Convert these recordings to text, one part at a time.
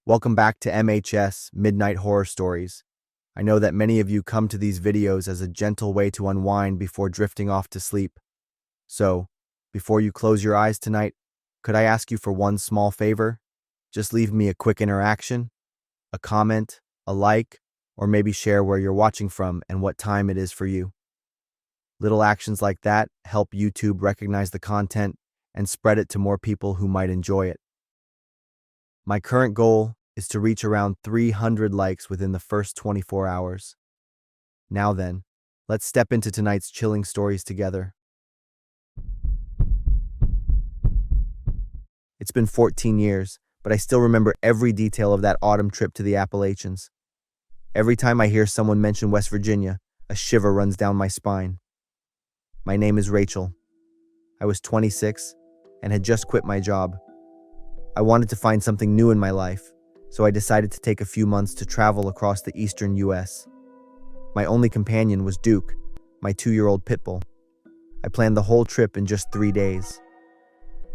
Welcome back to MHS, Midnight Horror Stories. I know that many of you come to these videos as a gentle way to unwind before drifting off to sleep. So, before you close your eyes tonight, could I ask you for one small favor? Just leave me a quick interaction, a comment, a like, or maybe share where you're watching from and what time it is for you. Little actions like that help YouTube recognize the content and spread it to more people who might enjoy it. My current goal is to reach around 300 likes within the first 24 hours. Now then, let's step into tonight's chilling stories together. It's been 14 years, but I still remember every detail of that autumn trip to the Appalachians. Every time I hear someone mention West Virginia, a shiver runs down my spine. My name is Rachel. I was 26 and had just quit my job. I wanted to find something new in my life, so I decided to take a few months to travel across the eastern US. My only companion was Duke, my 2-year-old pit bull. I planned the whole trip in just 3 days.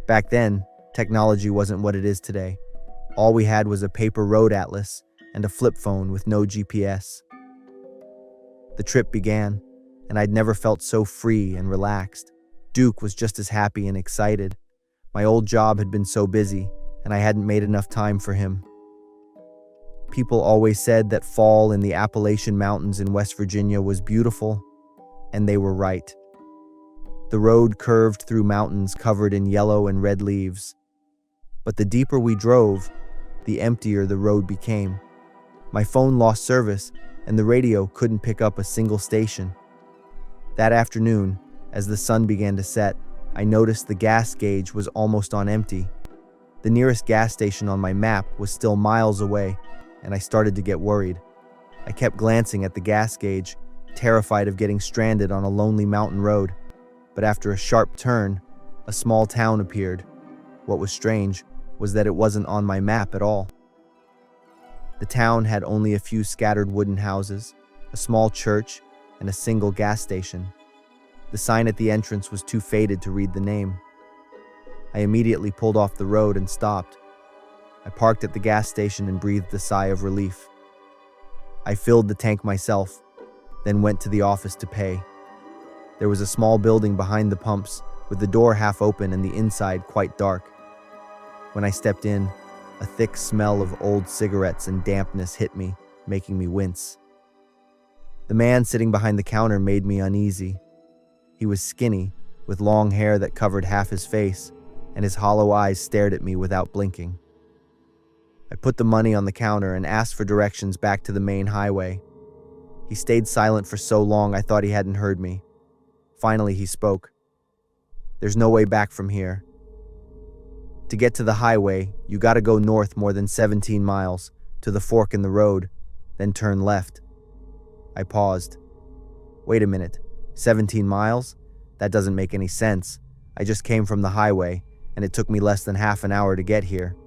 Back then, technology wasn't what it is today. All we had was a paper road atlas and a flip phone with no GPS. The trip began, and I'd never felt so free and relaxed. Duke was just as happy and excited. My old job had been so busy, and I hadn't made enough time for him. People always said that fall in the Appalachian Mountains in West Virginia was beautiful, and they were right. The road curved through mountains covered in yellow and red leaves. But the deeper we drove, the emptier the road became. My phone lost service, and the radio couldn't pick up a single station. That afternoon, as the sun began to set, I noticed the gas gauge was almost on empty. The nearest gas station on my map was still miles away, and I started to get worried. I kept glancing at the gas gauge, terrified of getting stranded on a lonely mountain road. But after a sharp turn, a small town appeared. What was strange was that it wasn't on my map at all. The town had only a few scattered wooden houses, a small church, and a single gas station. The sign at the entrance was too faded to read the name. I immediately pulled off the road and stopped. I parked at the gas station and breathed a sigh of relief. I filled the tank myself, then went to the office to pay. There was a small building behind the pumps, with the door half open and the inside quite dark. When I stepped in, a thick smell of old cigarettes and dampness hit me, making me wince. The man sitting behind the counter made me uneasy. He was skinny, with long hair that covered half his face, and his hollow eyes stared at me without blinking. I put the money on the counter and asked for directions back to the main highway. He stayed silent for so long I thought he hadn't heard me. Finally, he spoke. "There's no way back from here. To get to the highway, you gotta go north more than 17 miles, to the fork in the road, then turn left." I paused. Wait a minute, 17 miles? That doesn't make any sense. I just came from the highway, and it took me less than half an hour to get here.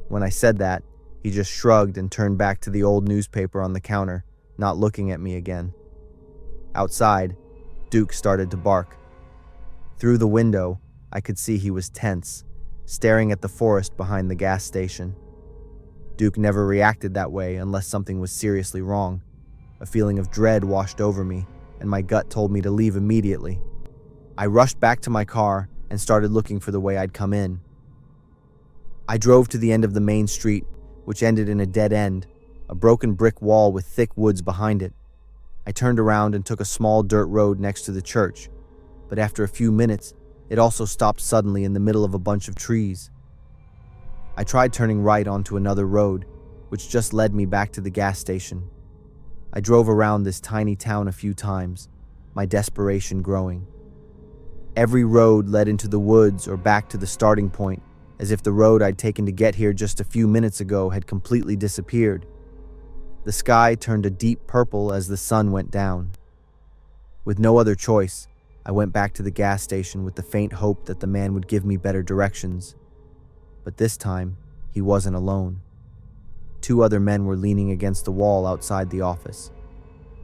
When I said that, he just shrugged and turned back to the old newspaper on the counter, not looking at me again. Outside, Duke started to bark. Through the window, I could see he was tense, staring at the forest behind the gas station. Duke never reacted that way unless something was seriously wrong. A feeling of dread washed over me, and my gut told me to leave immediately. I rushed back to my car and started looking for the way I'd come in. I drove to the end of the main street, which ended in a dead end, a broken brick wall with thick woods behind it. I turned around and took a small dirt road next to the church, but after a few minutes, it also stopped suddenly in the middle of a bunch of trees. I tried turning right onto another road, which just led me back to the gas station. I drove around this tiny town a few times, my desperation growing. Every road led into the woods or back to the starting point, as if the road I'd taken to get here just a few minutes ago had completely disappeared. The sky turned a deep purple as the sun went down. With no other choice, I went back to the gas station with the faint hope that the man would give me better directions. But this time, he wasn't alone. 2 other men were leaning against the wall outside the office.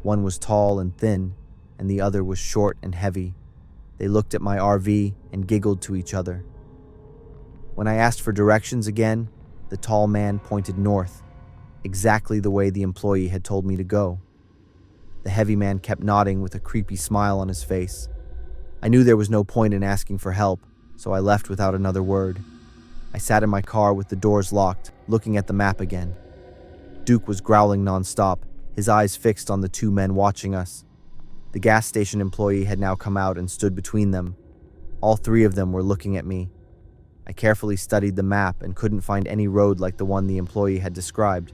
One was tall and thin, and the other was short and heavy. They looked at my RV and giggled to each other. When I asked for directions again, The tall man pointed north, exactly the way the employee had told me to go. The heavy man kept nodding with a creepy smile on his face. I knew there was no point in asking for help, so I left without another word. I sat in my car with the doors locked, looking at the map again. Duke was growling nonstop, his eyes fixed on the two men watching us. The gas station employee had now come out and stood between them. All three of them were looking at me. I carefully studied the map and couldn't find any road like the one the employee had described.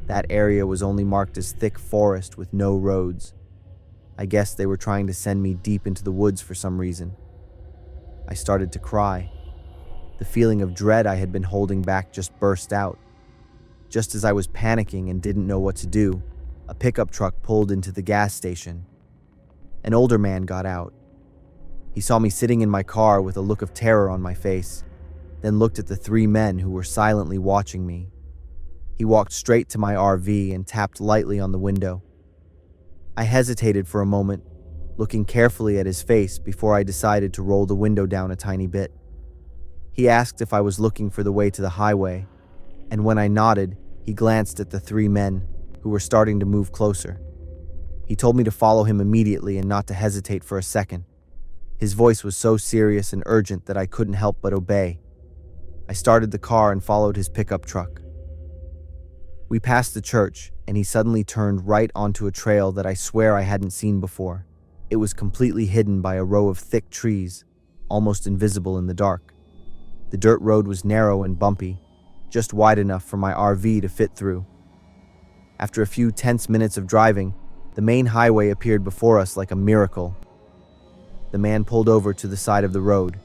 That area was only marked as thick forest with no roads. I guess they were trying to send me deep into the woods for some reason. I started to cry. The feeling of dread I had been holding back just burst out. Just as I was panicking and didn't know what to do, a pickup truck pulled into the gas station. An older man got out. He saw me sitting in my car with a look of terror on my face, then looked at the three men who were silently watching me. He walked straight to my RV and tapped lightly on the window. I hesitated for a moment, looking carefully at his face before I decided to roll the window down a tiny bit. He asked if I was looking for the way to the highway, and when I nodded, he glanced at the three men who were starting to move closer. He told me to follow him immediately and not to hesitate for a second. His voice was so serious and urgent that I couldn't help but obey. I started the car and followed his pickup truck. We passed the church, and he suddenly turned right onto a trail that I swear I hadn't seen before. It was completely hidden by a row of thick trees, almost invisible in the dark. The dirt road was narrow and bumpy, just wide enough for my RV to fit through. After a few tense minutes of driving, the main highway appeared before us like a miracle. The man pulled over to the side of the road.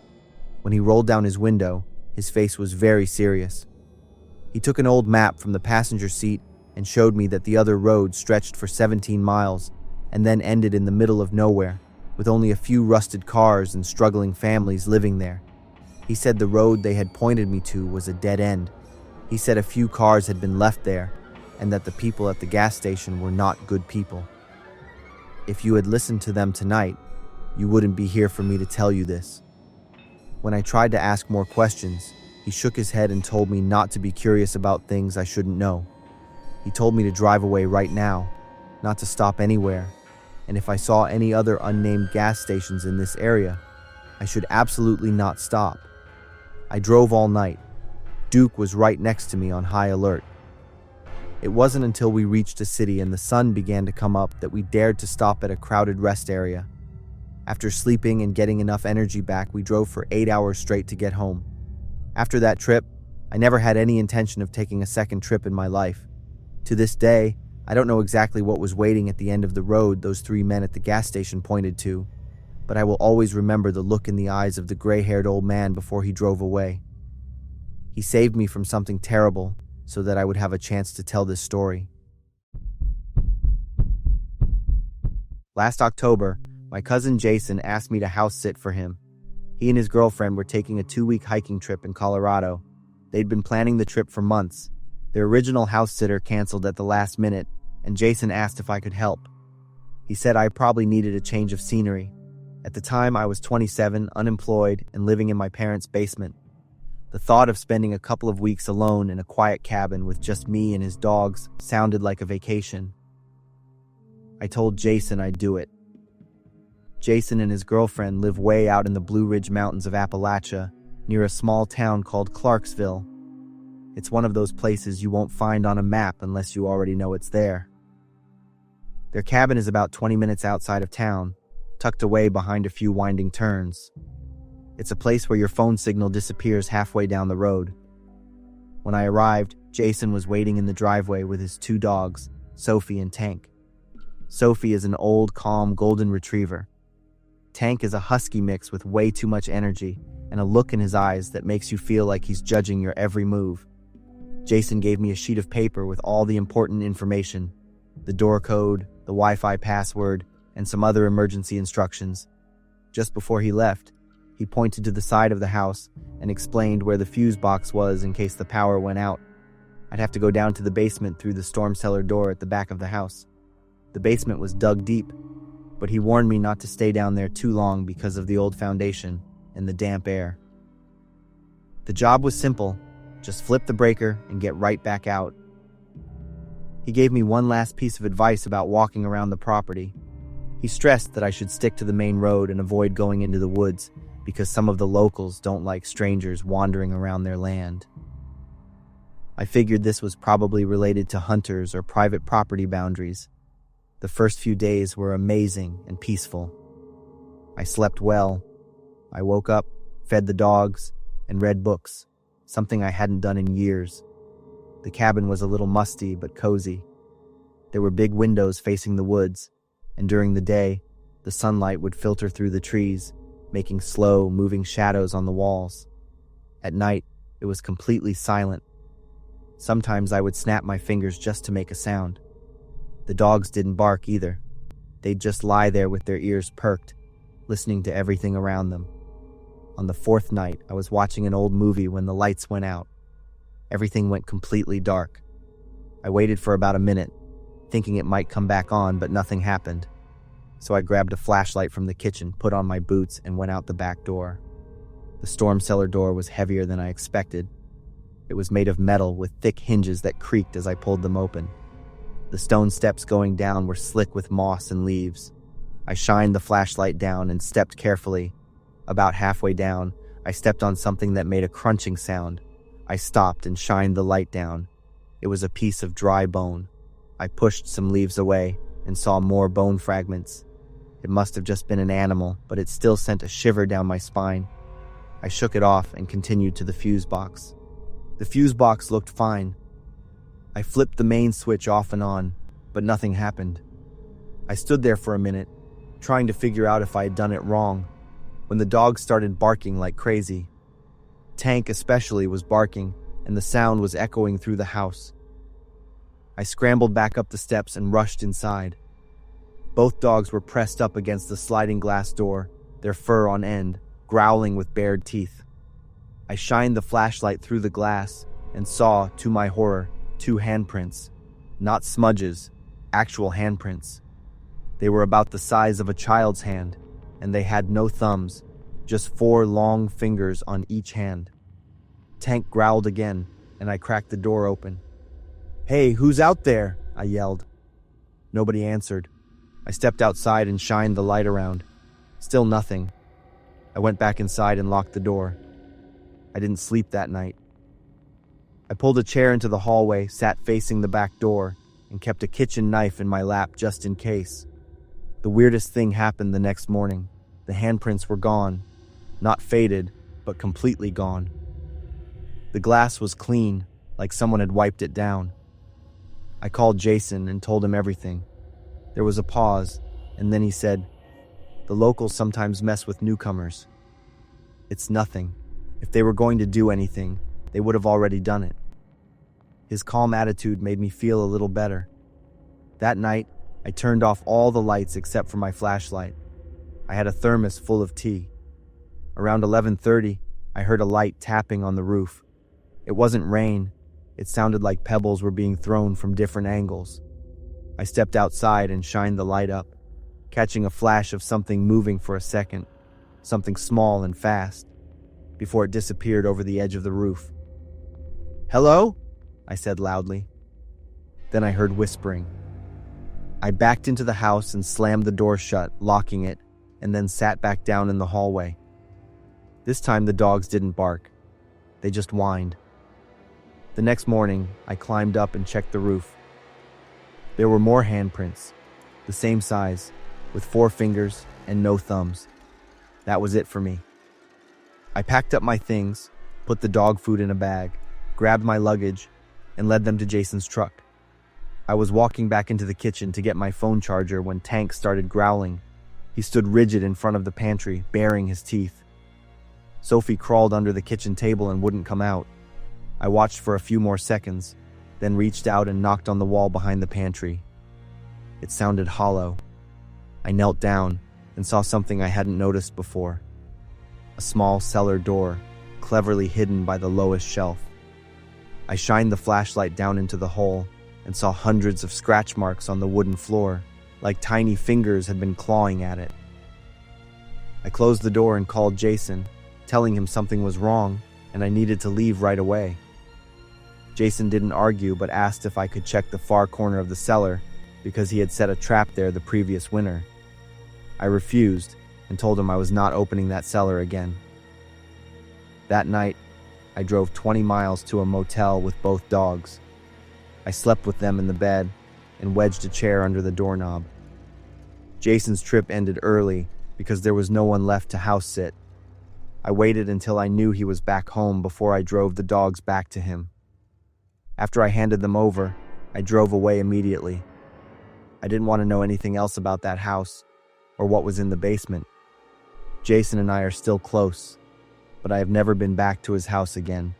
When he rolled down his window, his face was very serious. He took an old map from the passenger seat and showed me that the other road stretched for 17 miles and then ended in the middle of nowhere, with only a few rusted cars and struggling families living there. He said the road they had pointed me to was a dead end. He said a few cars had been left there and that the people at the gas station were not good people. If you had listened to them tonight, you wouldn't be here for me to tell you this. When I tried to ask more questions, he shook his head and told me not to be curious about things I shouldn't know. He told me to drive away right now, not to stop anywhere, and if I saw any other unnamed gas stations in this area, I should absolutely not stop. I drove all night. Duke was right next to me on high alert. It wasn't until we reached a city and the sun began to come up that we dared to stop at a crowded rest area. After sleeping and getting enough energy back, we drove for 8 hours straight to get home. After that trip, I never had any intention of taking a second trip in my life. To this day, I don't know exactly what was waiting at the end of the road those three men at the gas station pointed to, but I will always remember the look in the eyes of the gray-haired old man before he drove away. He saved me from something terrible so that I would have a chance to tell this story. Last October, my cousin Jason asked me to house sit for him. He and his girlfriend were taking a 2-week hiking trip in Colorado. They'd been planning the trip for months. Their original house sitter canceled at the last minute, and Jason asked if I could help. He said I probably needed a change of scenery. At the time, I was 27, unemployed, and living in my parents' basement. The thought of spending a couple of weeks alone in a quiet cabin with just me and his dogs sounded like a vacation. I told Jason I'd do it. Jason and his girlfriend live way out in the Blue Ridge Mountains of Appalachia, near a small town called Clarksville. It's one of those places you won't find on a map unless you already know it's there. Their cabin is about 20 minutes outside of town, tucked away behind a few winding turns. It's a place where your phone signal disappears halfway down the road. When I arrived, Jason was waiting in the driveway with his 2 dogs, Sophie and Tank. Sophie is an old, calm golden retriever. Tank is a husky mix with way too much energy and a look in his eyes that makes you feel like he's judging your every move. Jason gave me a sheet of paper with all the important information, the door code, the Wi-Fi password, and some other emergency instructions. Just before he left, he pointed to the side of the house and explained where the fuse box was in case the power went out. I'd have to go down to the basement through the storm cellar door at the back of the house. The basement was dug deep, but he warned me not to stay down there too long because of the old foundation and the damp air. The job was simple, Just flip the breaker and get right back out. He gave me one last piece of advice about walking around the property. He stressed that I should stick to the main road and avoid going into the woods because some of the locals don't like strangers wandering around their land. I figured this was probably related to hunters or private property boundaries. The first few days were amazing and peaceful. I slept well. I woke up, fed the dogs, and read books, something I hadn't done in years. The cabin was a little musty but cozy. There were big windows facing the woods, and during the day, the sunlight would filter through the trees, making slow, moving shadows on the walls. At night, it was completely silent. Sometimes I would snap my fingers just to make a sound. The dogs didn't bark either. They'd just lie there with their ears perked, listening to everything around them. On the fourth night, I was watching an old movie when the lights went out. Everything went completely dark. I waited for about a minute, thinking it might come back on, but nothing happened. So I grabbed a flashlight from the kitchen, put on my boots, and went out the back door. The storm cellar door was heavier than I expected. It was made of metal with thick hinges that creaked as I pulled them open. The stone steps going down were slick with moss and leaves. I shined the flashlight down and stepped carefully. About halfway down, I stepped on something that made a crunching sound. I stopped and shined the light down. It was a piece of dry bone. I pushed some leaves away and saw more bone fragments. It must have just been an animal, but it still sent a shiver down my spine. I shook it off and continued to the fuse box. The fuse box looked fine. I flipped the main switch off and on, but nothing happened. I stood there for a minute, trying to figure out if I had done it wrong, when the dog started barking like crazy. Tank especially was barking, and the sound was echoing through the house. I scrambled back up the steps and rushed inside. Both dogs were pressed up against the sliding glass door, their fur on end, growling with bared teeth. I shined the flashlight through the glass and saw, to my horror, 2 handprints. Not smudges, actual handprints. They were about the size of a child's hand, and they had no thumbs, just 4 long fingers on each hand. Tank growled again, and I cracked the door open. "Hey, who's out there?" I yelled. Nobody answered. I stepped outside and shined the light around. Still nothing. I went back inside and locked the door. I didn't sleep that night. I pulled a chair into the hallway, sat facing the back door, and kept a kitchen knife in my lap just in case. The weirdest thing happened the next morning. The handprints were gone. Not faded, but completely gone. The glass was clean, like someone had wiped it down. I called Jason and told him everything. There was a pause, and then he said, "The locals sometimes mess with newcomers. It's nothing. If they were going to do anything, they would have already done it." His calm attitude made me feel a little better. That night, I turned off all the lights except for my flashlight. I had a thermos full of tea. Around 11:30, I heard a light tapping on the roof. It wasn't rain. It sounded like pebbles were being thrown from different angles. I stepped outside and shined the light up, catching a flash of something moving for a second, something small and fast, before it disappeared over the edge of the roof. "Hello?" I said loudly. Then I heard whispering. I backed into the house and slammed the door shut, locking it, and then sat back down in the hallway. This time the dogs didn't bark. They just whined. The next morning, I climbed up and checked the roof. There were more handprints, the same size, with 4 fingers and no thumbs. That was it for me. I packed up my things, put the dog food in a bag, grabbed my luggage, and led them to Jason's truck. I was walking back into the kitchen to get my phone charger when Tank started growling. He stood rigid in front of the pantry, baring his teeth. Sophie crawled under the kitchen table and wouldn't come out. I watched for a few more seconds, then reached out and knocked on the wall behind the pantry. It sounded hollow. I knelt down and saw something I hadn't noticed before. A small cellar door, cleverly hidden by the lowest shelf. I shined the flashlight down into the hole and saw hundreds of scratch marks on the wooden floor, like tiny fingers had been clawing at it. I closed the door and called Jason, telling him something was wrong and I needed to leave right away. Jason didn't argue but asked if I could check the far corner of the cellar because he had set a trap there the previous winter. I refused and told him I was not opening that cellar again. That night, I drove 20 miles to a motel with both dogs. I slept with them in the bed and wedged a chair under the doorknob. Jason's trip ended early because there was no one left to house sit. I waited until I knew he was back home before I drove the dogs back to him. After I handed them over, I drove away immediately. I didn't want to know anything else about that house or what was in the basement. Jason and I are still close, but I have never been back to his house again.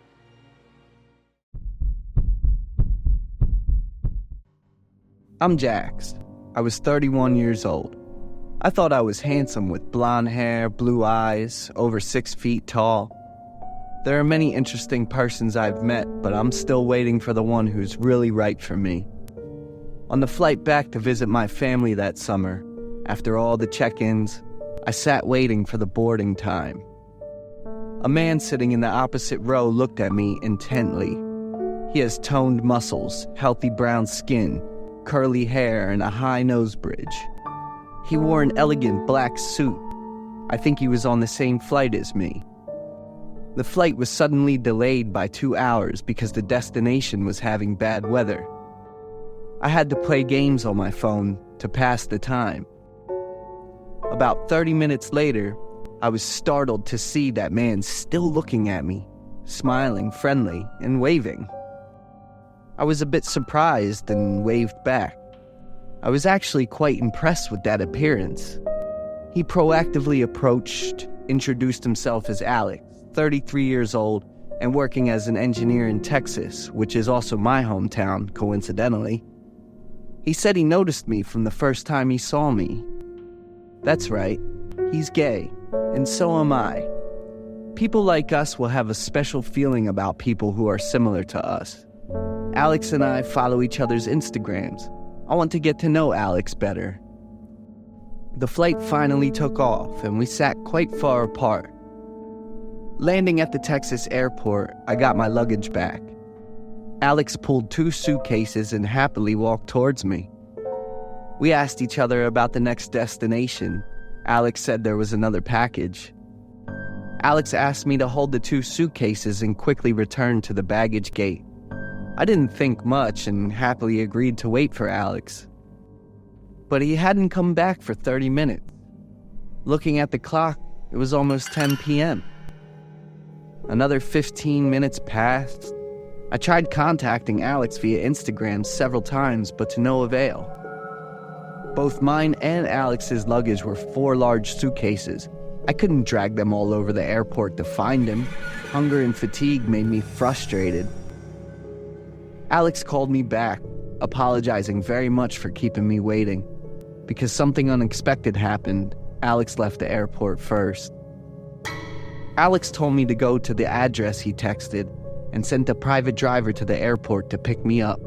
I'm Jax. I was 31 years old. I thought I was handsome with blonde hair, blue eyes, over 6 feet tall. There are many interesting persons I've met, but I'm still waiting for the one who's really right for me. On the flight back to visit my family that summer, after all the check-ins, I sat waiting for the boarding time. A man sitting in the opposite row looked at me intently. He has toned muscles, healthy brown skin, curly hair, and a high nose bridge. He wore an elegant black suit. I think he was on the same flight as me. The flight was suddenly delayed by 2 hours because the destination was having bad weather. I had to play games on my phone to pass the time. About 30 minutes later, I was startled to see that man still looking at me, smiling, friendly, and waving. I was a bit surprised and waved back. I was actually quite impressed with that appearance. He proactively approached, introduced himself as Alex, 33 years old, and working as an engineer in Texas, which is also my hometown, coincidentally. He said he noticed me from the first time he saw me. That's right, he's gay, and so am I. People like us will have a special feeling about people who are similar to us. Alex and I follow each other's Instagrams. I want to get to know Alex better. The flight finally took off, and we sat quite far apart. Landing at the Texas airport, I got my luggage back. Alex pulled 2 suitcases and happily walked towards me. We asked each other about the next destination. Alex said there was another package. Alex asked me to hold the 2 suitcases and quickly return to the baggage gate. I didn't think much and happily agreed to wait for Alex. But he hadn't come back for 30 minutes. Looking at the clock, it was almost 10 p.m. Another 15 minutes passed. I tried contacting Alex via Instagram several times, but to no avail. Both mine and Alex's luggage were 4 large suitcases. I couldn't drag them all over the airport to find him. Hunger and fatigue made me frustrated. Alex called me back, apologizing very much for keeping me waiting. Because something unexpected happened, Alex left the airport first. Alex told me to go to the address he texted and sent a private driver to the airport to pick me up.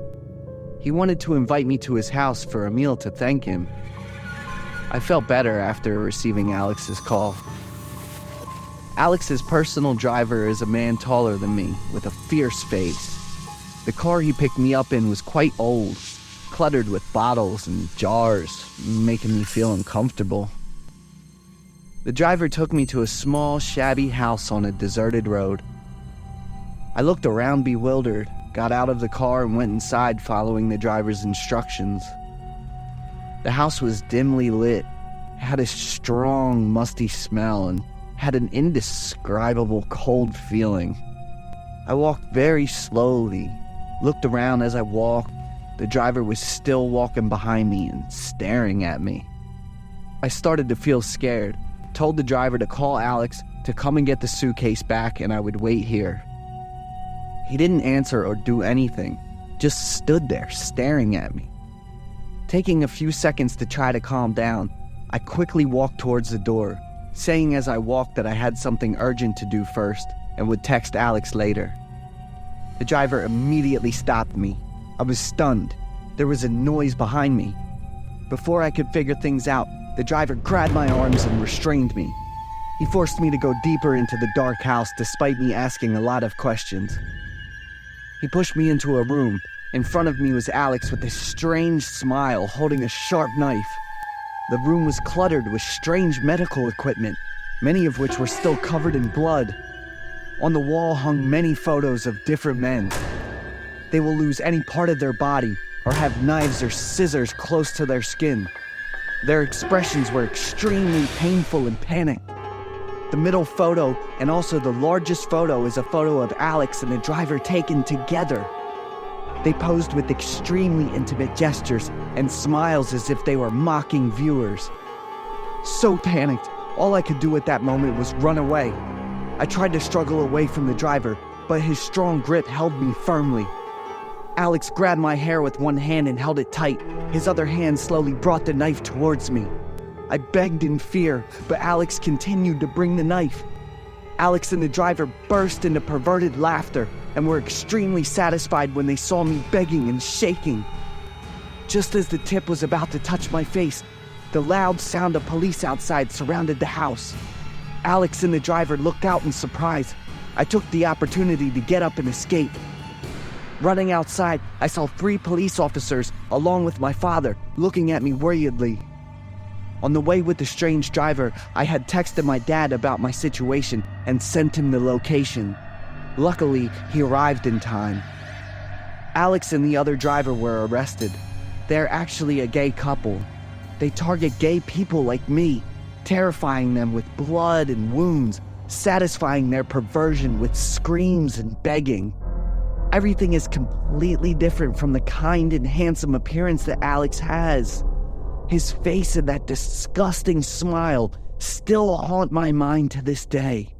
He wanted to invite me to his house for a meal to thank him. I felt better after receiving Alex's call. Alex's personal driver is a man taller than me, with a fierce face. The car he picked me up in was quite old, cluttered with bottles and jars, making me feel uncomfortable. The driver took me to a small, shabby house on a deserted road. I looked around bewildered, got out of the car and went inside following the driver's instructions. The house was dimly lit, had a strong, musty smell, and had an indescribable cold feeling. I walked very slowly, looked around as I walked. The driver was still walking behind me and staring at me. I started to feel scared, told the driver to call Alex to come and get the suitcase back and I would wait here. He didn't answer or do anything, just stood there staring at me. Taking a few seconds to try to calm down, I quickly walked towards the door, saying as I walked that I had something urgent to do first and would text Alex later. The driver immediately stopped me. I was stunned. There was a noise behind me. Before I could figure things out, the driver grabbed my arms and restrained me. He forced me to go deeper into the dark house despite me asking a lot of questions. He pushed me into a room. In front of me was Alex with a strange smile, holding a sharp knife. The room was cluttered with strange medical equipment, many of which were still covered in blood. On the wall hung many photos of different men. They will lose any part of their body or have knives or scissors close to their skin. Their expressions were extremely painful and panicked. The middle photo, and also the largest photo, is a photo of Alex and the driver taken together. They posed with extremely intimate gestures and smiles as if they were mocking viewers. So panicked, all I could do at that moment was run away. I tried to struggle away from the driver, but his strong grip held me firmly. Alex grabbed my hair with one hand and held it tight. His other hand slowly brought the knife towards me. I begged in fear, but Alex continued to bring the knife. Alex and the driver burst into perverted laughter and were extremely satisfied when they saw me begging and shaking. Just as the tip was about to touch my face, the loud sound of police outside surrounded the house. Alex and the driver looked out in surprise. I took the opportunity to get up and escape. Running outside, I saw 3 police officers, along with my father, looking at me worriedly. On the way with the strange driver, I had texted my dad about my situation and sent him the location. Luckily, he arrived in time. Alex and the other driver were arrested. They're actually a gay couple. They target gay people like me, terrifying them with blood and wounds, satisfying their perversion with screams and begging. Everything is completely different from the kind and handsome appearance that Alex has. His face and that disgusting smile still haunt my mind to this day.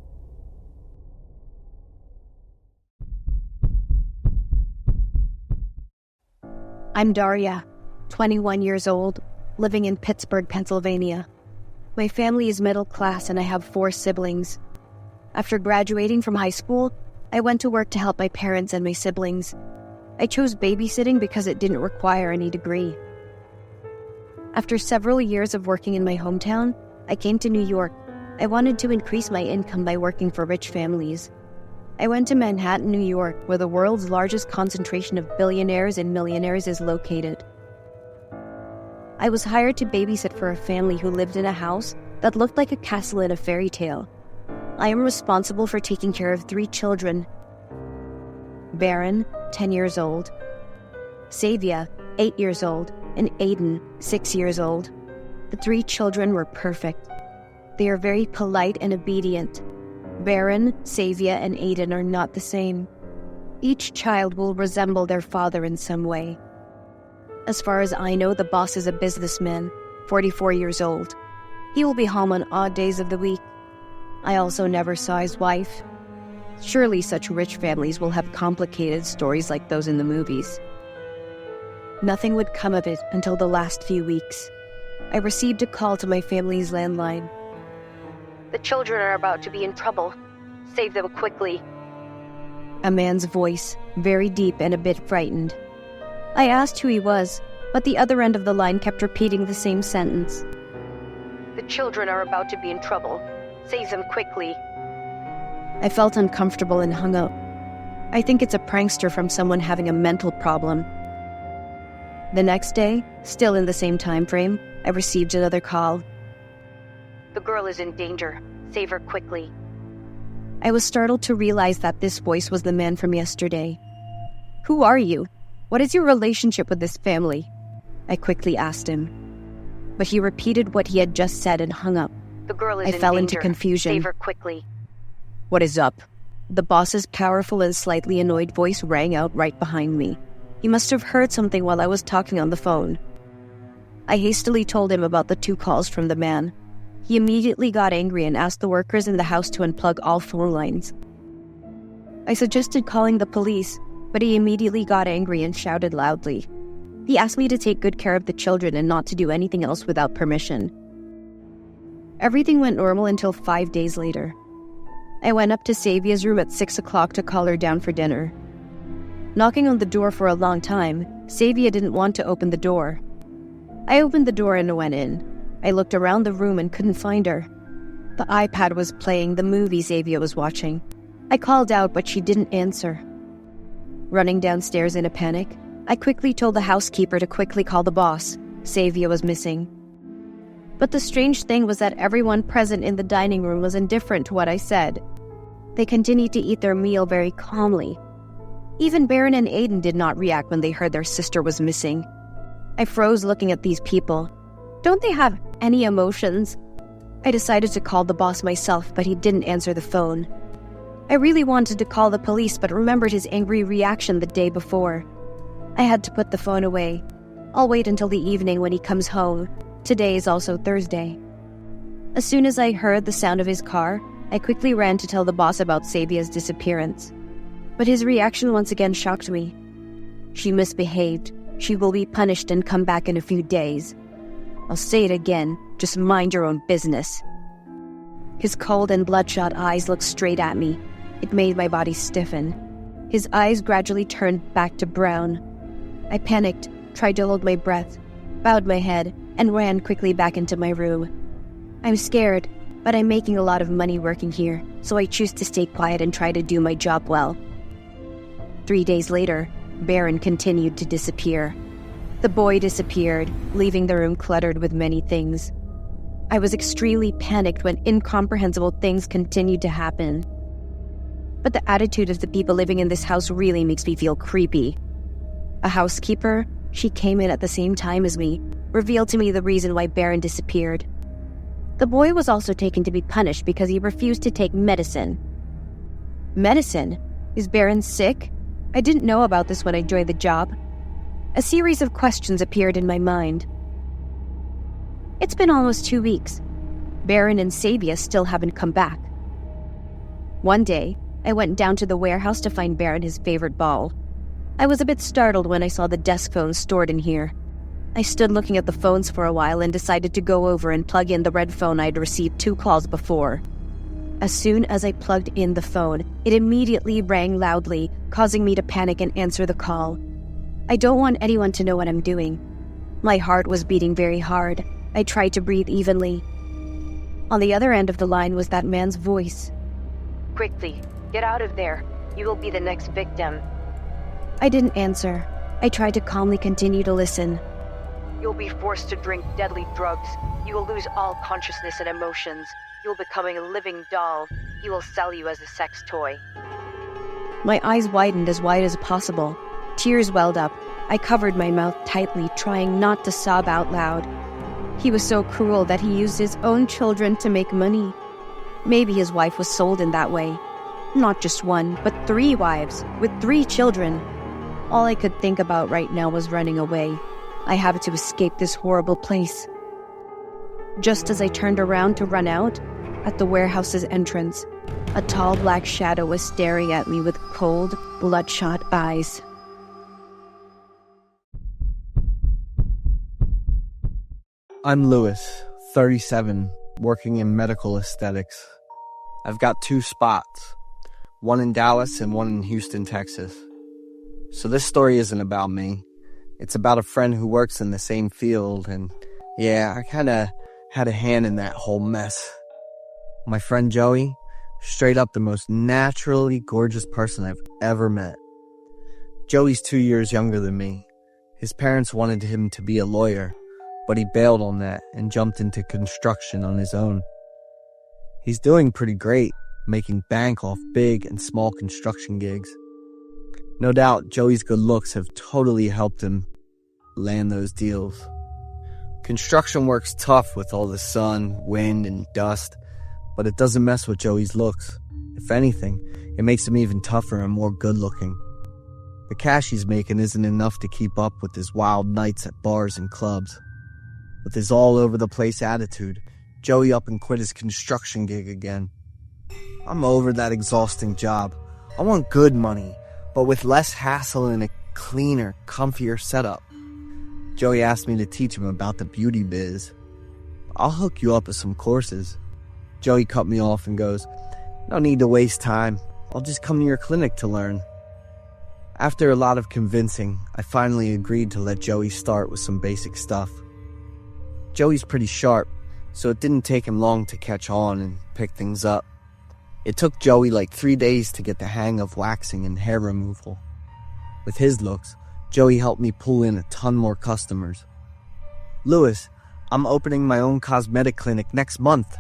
I'm Daria, 21 years old, living in Pittsburgh, Pennsylvania. My family is middle class and I have 4 siblings. After graduating from high school, I went to work to help my parents and my siblings. I chose babysitting because it didn't require any degree. After several years of working in my hometown, I came to New York. I wanted to increase my income by working for rich families. I went to Manhattan, New York, where the world's largest concentration of billionaires and millionaires is located. I was hired to babysit for a family who lived in a house that looked like a castle in a fairy tale. I am responsible for taking care of 3 children. Baron, 10 years old. Savia, 8 years old. And Aiden, 6 years old. The 3 children were perfect. They are very polite and obedient. Baron, Savia, and Aiden are not the same. Each child will resemble their father in some way. As far as I know, the boss is a businessman, 44 years old. He will be home on odd days of the week. I also never saw his wife. Surely such rich families will have complicated stories like those in the movies. Nothing would come of it until the last few weeks. I received a call to my family's landline. The children are about to be in trouble. Save them quickly. A man's voice, very deep and a bit frightened. I asked who he was, but the other end of the line kept repeating the same sentence. The children are about to be in trouble. Save them quickly. I felt uncomfortable and hung up. I think it's a prankster from someone having a mental problem. The next day, still in the same time frame, I received another call. The girl is in danger. Save her quickly. I was startled to realize that this voice was the man from yesterday. Who are you? What is your relationship with this family? I quickly asked him. But he repeated what he had just said and hung up. The girl is in danger. I fell into confusion. Save her quickly. What is up? The boss's powerful and slightly annoyed voice rang out right behind me. He must have heard something while I was talking on the phone. I hastily told him about the 2 calls from the man. He immediately got angry and asked the workers in the house to unplug all phone lines. I suggested calling the police, but he immediately got angry and shouted loudly. He asked me to take good care of the children and not to do anything else without permission. Everything went normal until 5 days later. I went up to Savia's room at 6 o'clock to call her down for dinner. Knocking on the door for a long time, Savia didn't want to open the door. I opened the door and went in. I looked around the room and couldn't find her. The iPad was playing the movie Savia was watching. I called out, but she didn't answer. Running downstairs in a panic, I quickly told the housekeeper to quickly call the boss. Savia was missing. But the strange thing was that everyone present in the dining room was indifferent to what I said. They continued to eat their meal very calmly. Even Baron and Aiden did not react when they heard their sister was missing. I froze looking at these people. Don't they have any emotions? I decided to call the boss myself, but he didn't answer the phone. I really wanted to call the police, but remembered his angry reaction the day before. I had to put the phone away. I'll wait until the evening when he comes home. Today is also Thursday. As soon as I heard the sound of his car, I quickly ran to tell the boss about Savia's disappearance. But his reaction once again shocked me. She misbehaved. She will be punished and come back in a few days. I'll say it again, just mind your own business. His cold and bloodshot eyes looked straight at me. It made my body stiffen. His eyes gradually turned back to brown. I panicked, tried to hold my breath, bowed my head, and ran quickly back into my room. I'm scared, but I'm making a lot of money working here, so I choose to stay quiet and try to do my job well. 3 days later, Baron continued to disappear. The boy disappeared, leaving the room cluttered with many things. I was extremely panicked when incomprehensible things continued to happen. But the attitude of the people living in this house really makes me feel creepy. A housekeeper, she came in at the same time as me, revealed to me the reason why Baron disappeared. The boy was also taken to be punished because he refused to take medicine. Medicine? Is Baron sick? I didn't know about this when I joined the job. A series of questions appeared in my mind. It's been almost 2 weeks. Baron and Savia still haven't come back. One day, I went down to the warehouse to find Baron his favorite ball. I was a bit startled when I saw the desk phone stored in here. I stood looking at the phones for a while and decided to go over and plug in the red phone I'd received 2 calls before. As soon as I plugged in the phone, it immediately rang loudly, causing me to panic and answer the call. I don't want anyone to know what I'm doing. My heart was beating very hard. I tried to breathe evenly. On the other end of the line was that man's voice. "Quickly, get out of there. You will be the next victim." I didn't answer. I tried to calmly continue to listen. "You'll be forced to drink deadly drugs. You will lose all consciousness and emotions. You'll become a living doll. He will sell you as a sex toy." My eyes widened as wide as possible. Tears welled up. I covered my mouth tightly, trying not to sob out loud. He was so cruel that he used his own children to make money. Maybe his wife was sold in that way. Not just 1, but 3 wives, with 3 children. All I could think about right now was running away. I have to escape this horrible place. Just as I turned around to run out, at the warehouse's entrance, a tall black shadow was staring at me with cold, bloodshot eyes. I'm Lewis, 37, working in medical aesthetics. I've got 2 spots, one in Dallas and one in Houston, Texas. So this story isn't about me. It's about a friend who works in the same field, and yeah, I kinda had a hand in that whole mess. My friend Joey, straight up the most naturally gorgeous person I've ever met. Joey's 2 years younger than me. His parents wanted him to be a lawyer, but he bailed on that and jumped into construction on his own. He's doing pretty great, making bank off big and small construction gigs. No doubt, Joey's good looks have totally helped him land those deals. Construction work's tough with all the sun, wind, and dust, but it doesn't mess with Joey's looks. If anything, it makes him even tougher and more good-looking. The cash he's making isn't enough to keep up with his wild nights at bars and clubs. With his all-over-the-place attitude, Joey up and quit his construction gig again. I'm over that exhausting job. I want good money, but with less hassle and a cleaner, comfier setup. Joey asked me to teach him about the beauty biz. I'll hook you up with some courses. Joey cut me off and goes, "No need to waste time. I'll just come to your clinic to learn." After a lot of convincing, I finally agreed to let Joey start with some basic stuff. Joey's pretty sharp, so it didn't take him long to catch on and pick things up. It took Joey like 3 days to get the hang of waxing and hair removal. With his looks, Joey helped me pull in a ton more customers. "Louis, I'm opening my own cosmetic clinic next month."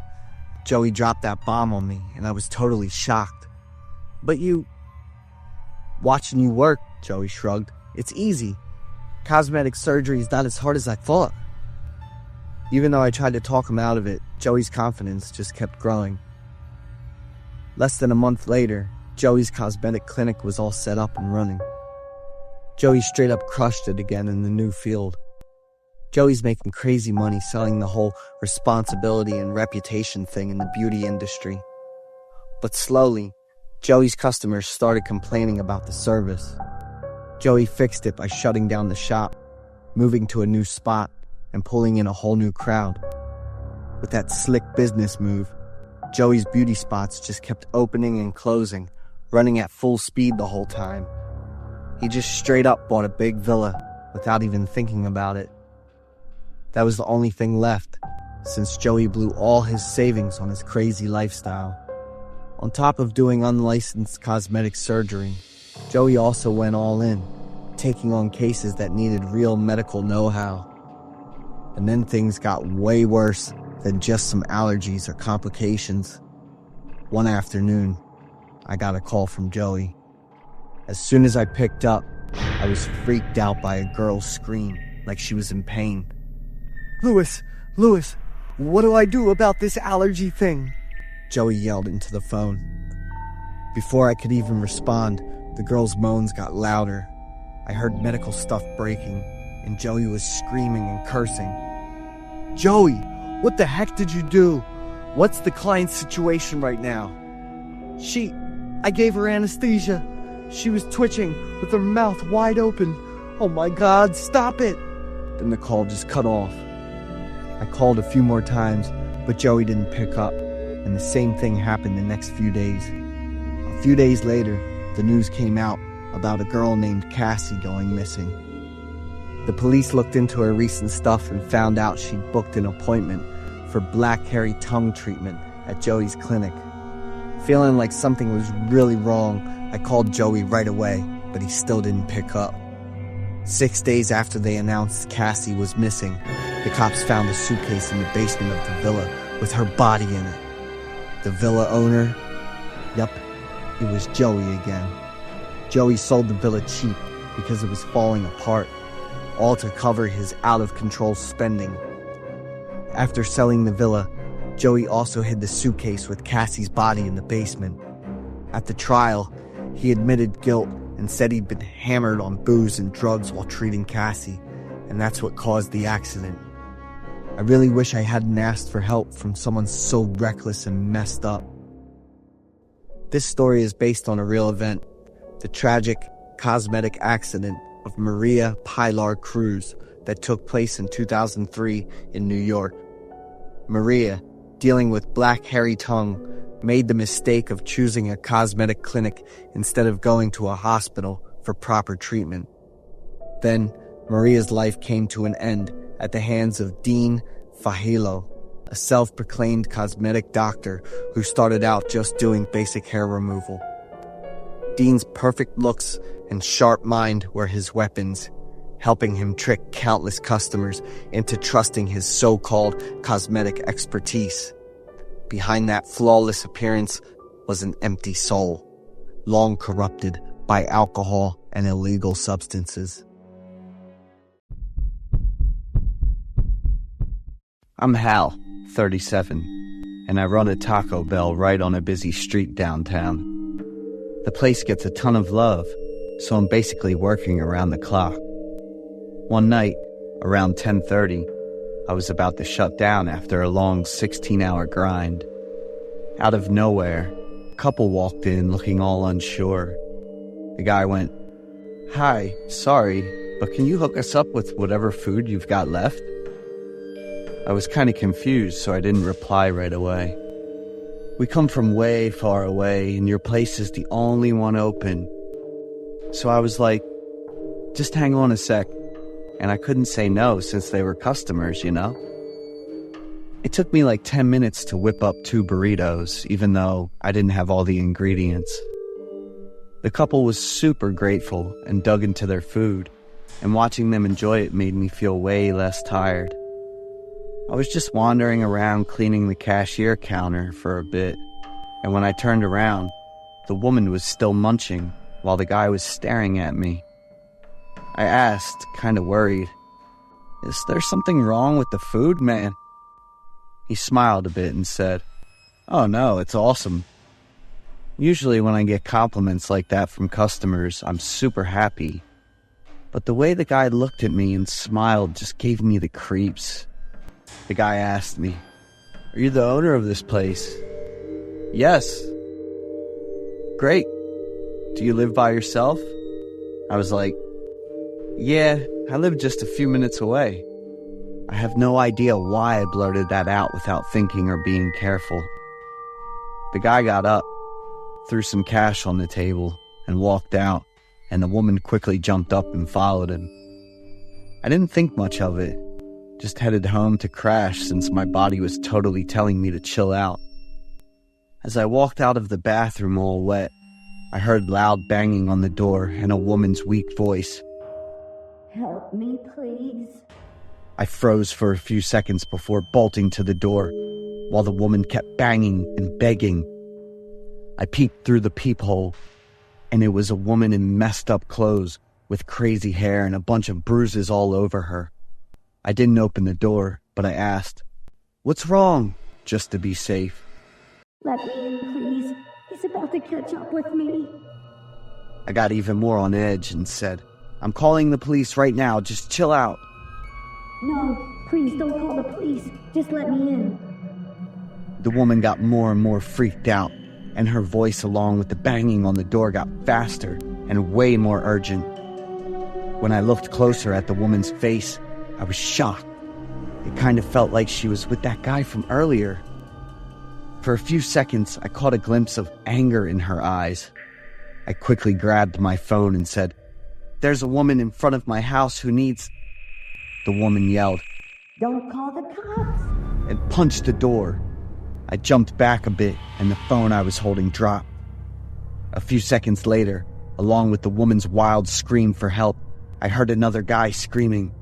Joey dropped that bomb on me, and I was totally shocked. "But you..." "Watching you work," Joey shrugged. "It's easy. Cosmetic surgery is not as hard as I thought." Even though I tried to talk him out of it, Joey's confidence just kept growing. Less than a month later, Joey's cosmetic clinic was all set up and running. Joey straight up crushed it again in the new field. Joey's making crazy money selling the whole responsibility and reputation thing in the beauty industry. But slowly, Joey's customers started complaining about the service. Joey fixed it by shutting down the shop, moving to a new spot, and pulling in a whole new crowd. With that slick business move, Joey's beauty spots just kept opening and closing, running at full speed the whole time. He just straight up bought a big villa without even thinking about it. That was the only thing left, since Joey blew all his savings on his crazy lifestyle. On top of doing unlicensed cosmetic surgery, Joey also went all in, taking on cases that needed real medical know-how. And then things got way worse than just some allergies or complications. One afternoon, I got a call from Joey. As soon as I picked up, I was freaked out by a girl's scream, like she was in pain. Louis, what do I do about this allergy thing?" Joey yelled into the phone. Before I could even respond, the girl's moans got louder. I heard medical stuff breaking, and Joey was screaming and cursing. "Joey, what the heck did you do? What's the client's situation right now?" I gave her anesthesia. She was twitching with her mouth wide open. Oh my God, stop it!" Then the call just cut off. I called a few more times, but Joey didn't pick up, and the same thing happened the next few days. A few days later, the news came out about a girl named Cassie going missing. The police looked into her recent stuff and found out she'd booked an appointment for black hairy tongue treatment at Joey's clinic. Feeling like something was really wrong, I called Joey right away, but he still didn't pick up. 6 days after they announced Cassie was missing, the cops found a suitcase in the basement of the villa with her body in it. The villa owner? Yup, it was Joey again. Joey sold the villa cheap because it was falling apart, all to cover his out-of-control spending. After selling the villa, Joey also hid the suitcase with Cassie's body in the basement. At the trial, he admitted guilt and said he'd been hammered on booze and drugs while treating Cassie, and that's what caused the accident. I really wish I hadn't asked for help from someone so reckless and messed up. This story is based on a real event, the tragic cosmetic accident of Maria Pilar Cruz that took place in 2003 in New York. Maria, dealing with black hairy tongue, made the mistake of choosing a cosmetic clinic instead of going to a hospital for proper treatment. Then, Maria's life came to an end at the hands of Dean Fajilo, a self-proclaimed cosmetic doctor who started out just doing basic hair removal. Dean's perfect looks and sharp mind were his weapons, helping him trick countless customers into trusting his so-called cosmetic expertise. Behind that flawless appearance was an empty soul, long corrupted by alcohol and illegal substances. I'm Hal, 37, and I run a Taco Bell right on a busy street downtown. The place gets a ton of love, so I'm basically working around the clock. One night, around 10:30, I was about to shut down after a long 16-hour grind. Out of nowhere, a couple walked in looking all unsure. The guy went, "Hi, sorry, but can you hook us up with whatever food you've got left?" I was kind of confused, so I didn't reply right away. "We come from way far away, and your place is the only one open." So I was like, "Just hang on a sec." And I couldn't say no since they were customers, you know? It took me like 10 minutes to whip up 2 burritos, even though I didn't have all the ingredients. The couple was super grateful and dug into their food, and watching them enjoy it made me feel way less tired. I was just wandering around cleaning the cashier counter for a bit, and when I turned around, the woman was still munching while the guy was staring at me. I asked, kinda worried, "Is there something wrong with the food, man?" He smiled a bit and said, "Oh no, it's awesome." Usually when I get compliments like that from customers, I'm super happy. But the way the guy looked at me and smiled just gave me the creeps. The guy asked me, "Are you the owner of this place?" "Yes." "Great. Do you live by yourself?" I was like, "Yeah, I live just a few minutes away." I have no idea why I blurted that out without thinking or being careful. The guy got up, threw some cash on the table, and walked out, and the woman quickly jumped up and followed him. I didn't think much of it, just headed home to crash since my body was totally telling me to chill out. As I walked out of the bathroom all wet, I heard loud banging on the door and a woman's weak voice. "Help me, please." I froze for a few seconds before bolting to the door, while the woman kept banging and begging. I peeked through the peephole, and it was a woman in messed up clothes with crazy hair and a bunch of bruises all over her. I didn't open the door, but I asked, "What's wrong?" just to be safe. "Let me in, please. He's about to catch up with me." I got even more on edge and said, "I'm calling the police right now, just chill out." "No, please don't call the police. Just let me in." The woman got more and more freaked out, and her voice along with the banging on the door got faster and way more urgent. When I looked closer at the woman's face, I was shocked. It kind of felt like she was with that guy from earlier. For a few seconds, I caught a glimpse of anger in her eyes. I quickly grabbed my phone and said, "There's a woman in front of my house who needs..." The woman yelled, "Don't call the cops." and punched the door. I jumped back a bit, and the phone I was holding dropped. A few seconds later, along with the woman's wild scream for help, I heard another guy screaming,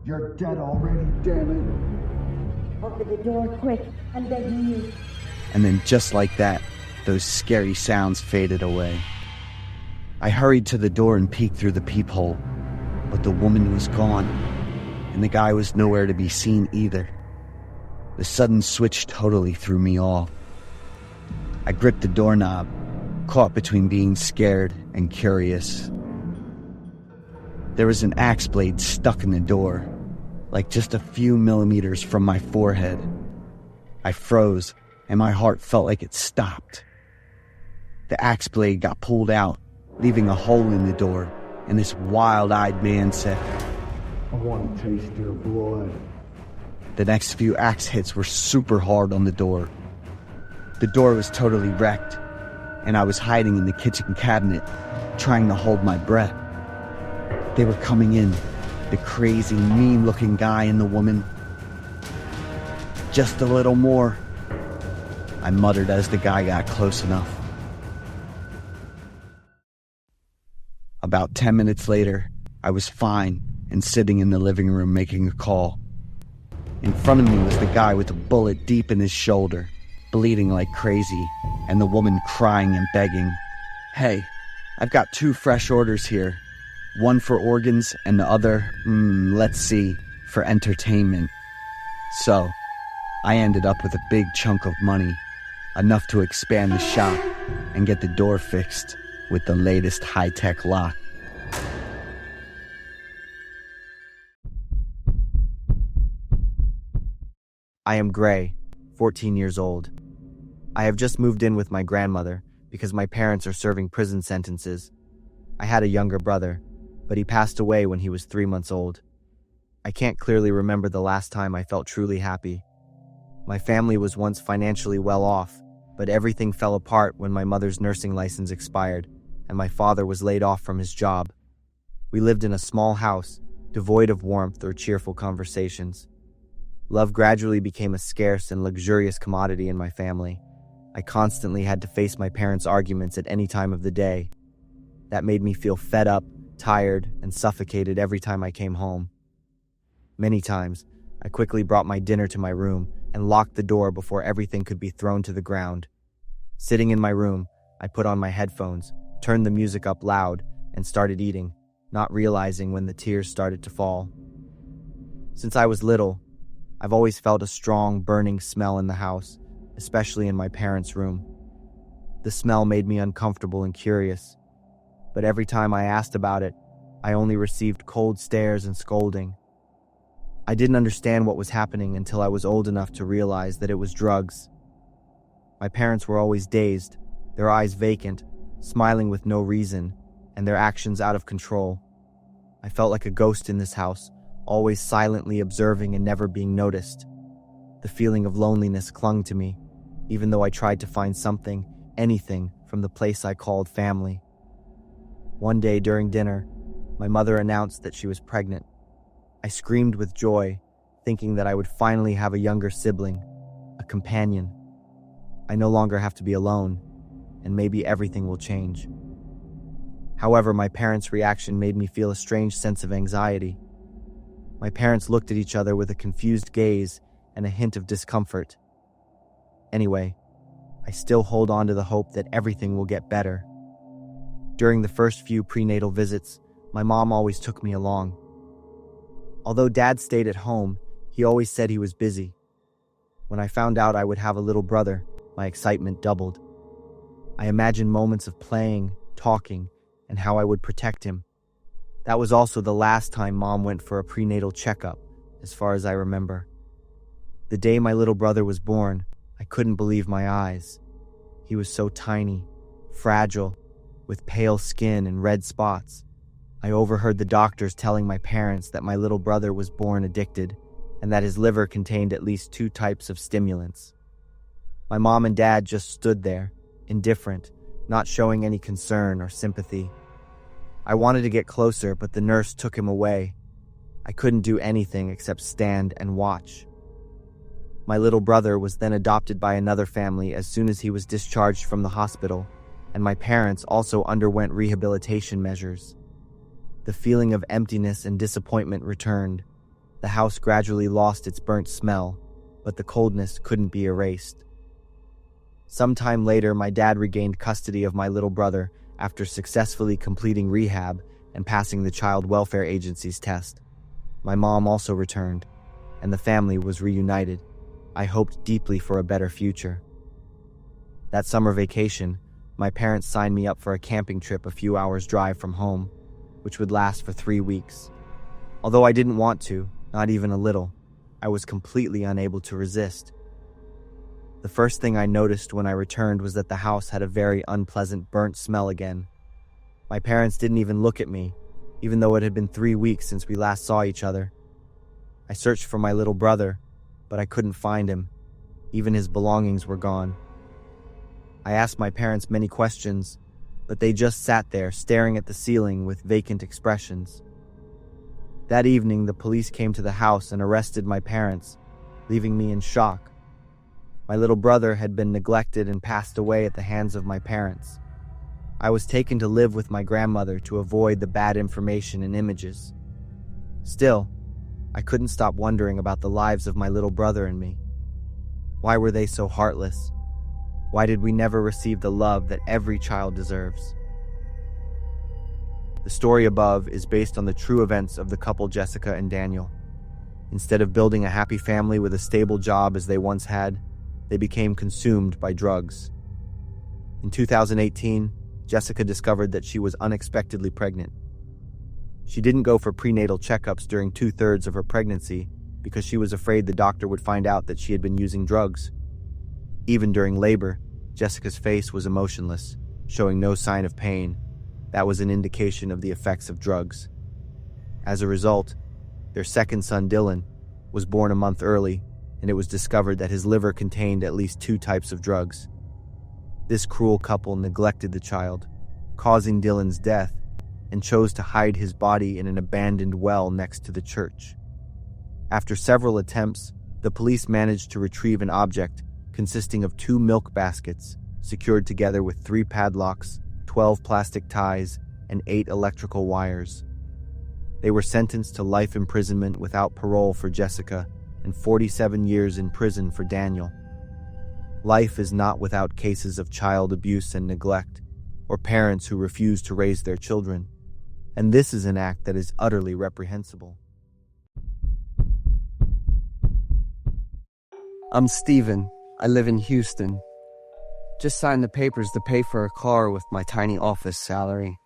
"You're dead already, damn it." "Open the door quick. I'm begging you." And then just like that, those scary sounds faded away. I hurried to the door and peeked through the peephole, but the woman was gone, and the guy was nowhere to be seen either. The sudden switch totally threw me off. I gripped the doorknob, caught between being scared and curious. There was an axe blade stuck in the door, like just a few millimeters from my forehead. I froze, and my heart felt like it stopped. The axe blade got pulled out, leaving a hole in the door, and this wild-eyed man said, "I want to taste your blood." The next few axe hits were super hard on the door. The door was totally wrecked, and I was hiding in the kitchen cabinet, trying to hold my breath. They were coming in, the crazy, mean-looking guy and the woman. "Just a little more," I muttered as the guy got close enough. About 10 minutes later, I was fine and sitting in the living room making a call. In front of me was the guy with a bullet deep in his shoulder, bleeding like crazy, and the woman crying and begging. "Hey, I've got 2 fresh orders here. One for organs and the other, let's see, for entertainment." So, I ended up with a big chunk of money, enough to expand the shop and get the door fixed with the latest high-tech lock. I am Gray, 14 years old. I have just moved in with my grandmother because my parents are serving prison sentences. I had a younger brother, but he passed away when he was 3 months old. I can't clearly remember the last time I felt truly happy. My family was once financially well off, but everything fell apart when my mother's nursing license expired and my father was laid off from his job. We lived in a small house, devoid of warmth or cheerful conversations. Love gradually became a scarce and luxurious commodity in my family. I constantly had to face my parents' arguments at any time of the day, That made me feel fed up, tired, and suffocated every time I came home. Many times, I quickly brought my dinner to my room and locked the door before everything could be thrown to the ground. Sitting in my room, I put on my headphones, turned the music up loud, and started eating, not realizing when the tears started to fall. Since I was little, I've always felt a strong, burning smell in the house, especially in my parents' room. The smell made me uncomfortable and curious, but every time I asked about it, I only received cold stares and scolding. I didn't understand what was happening until I was old enough to realize that it was drugs. My parents were always dazed, their eyes vacant, smiling with no reason, and their actions out of control. I felt like a ghost in this house, always silently observing and never being noticed. The feeling of loneliness clung to me, even though I tried to find something, anything, from the place I called family. One day during dinner, my mother announced that she was pregnant. I screamed with joy, thinking that I would finally have a younger sibling, a companion. I no longer have to be alone, and maybe everything will change. However, my parents' reaction made me feel a strange sense of anxiety. My parents looked at each other with a confused gaze and a hint of discomfort. Anyway, I still hold on to the hope that everything will get better. During the first few prenatal visits, my mom always took me along. Although Dad stayed at home, he always said he was busy. When I found out I would have a little brother, my excitement doubled. I imagined moments of playing, talking, and how I would protect him. That was also the last time Mom went for a prenatal checkup, as far as I remember. The day my little brother was born, I couldn't believe my eyes. He was so tiny, fragile, with pale skin and red spots. I overheard the doctors telling my parents that my little brother was born addicted, and that his liver contained at least 2 types of stimulants. My mom and dad just stood there, indifferent, not showing any concern or sympathy. I wanted to get closer, but the nurse took him away. I couldn't do anything except stand and watch. My little brother was then adopted by another family as soon as he was discharged from the hospital, and my parents also underwent rehabilitation measures. The feeling of emptiness and disappointment returned. The house gradually lost its burnt smell, but the coldness couldn't be erased. Sometime later, my dad regained custody of my little brother after successfully completing rehab and passing the Child Welfare Agency's test. My mom also returned, and the family was reunited. I hoped deeply for a better future. That summer vacation, my parents signed me up for a camping trip a few hours' drive from home, which would last for 3 weeks. Although I didn't want to, not even a little, I was completely unable to resist. The first thing I noticed when I returned was that the house had a very unpleasant burnt smell again. My parents didn't even look at me, even though it had been 3 weeks since we last saw each other. I searched for my little brother, but I couldn't find him. Even his belongings were gone. I asked my parents many questions, but they just sat there staring at the ceiling with vacant expressions. That evening, the police came to the house and arrested my parents, leaving me in shock. My little brother had been neglected and passed away at the hands of my parents. I was taken to live with my grandmother to avoid the bad information and images. Still, I couldn't stop wondering about the lives of my little brother and me. Why were they so heartless? Why did we never receive the love that every child deserves? The story above is based on the true events of the couple Jessica and Daniel. Instead of building a happy family with a stable job as they once had, they became consumed by drugs. In 2018, Jessica discovered that she was unexpectedly pregnant. She didn't go for prenatal checkups during 2/3 of her pregnancy because she was afraid the doctor would find out that she had been using drugs. Even during labor, Jessica's face was emotionless, showing no sign of pain. That was an indication of the effects of drugs. As a result, their second son, Dylan, was born a month early, and it was discovered that his liver contained at least 2 types of drugs. This cruel couple neglected the child, causing Dylan's death, and chose to hide his body in an abandoned well next to the church. After several attempts, the police managed to retrieve an object consisting of 2 milk baskets secured together with 3 padlocks, 12 plastic ties, and 8 electrical wires. They were sentenced to life imprisonment without parole for Jessica and 47 years in prison for Daniel. Life is not without cases of child abuse and neglect, or parents who refuse to raise their children, and this is an act that is utterly reprehensible. I'm Steven. I live in Houston. Just signed the papers to pay for a car with my tiny office salary.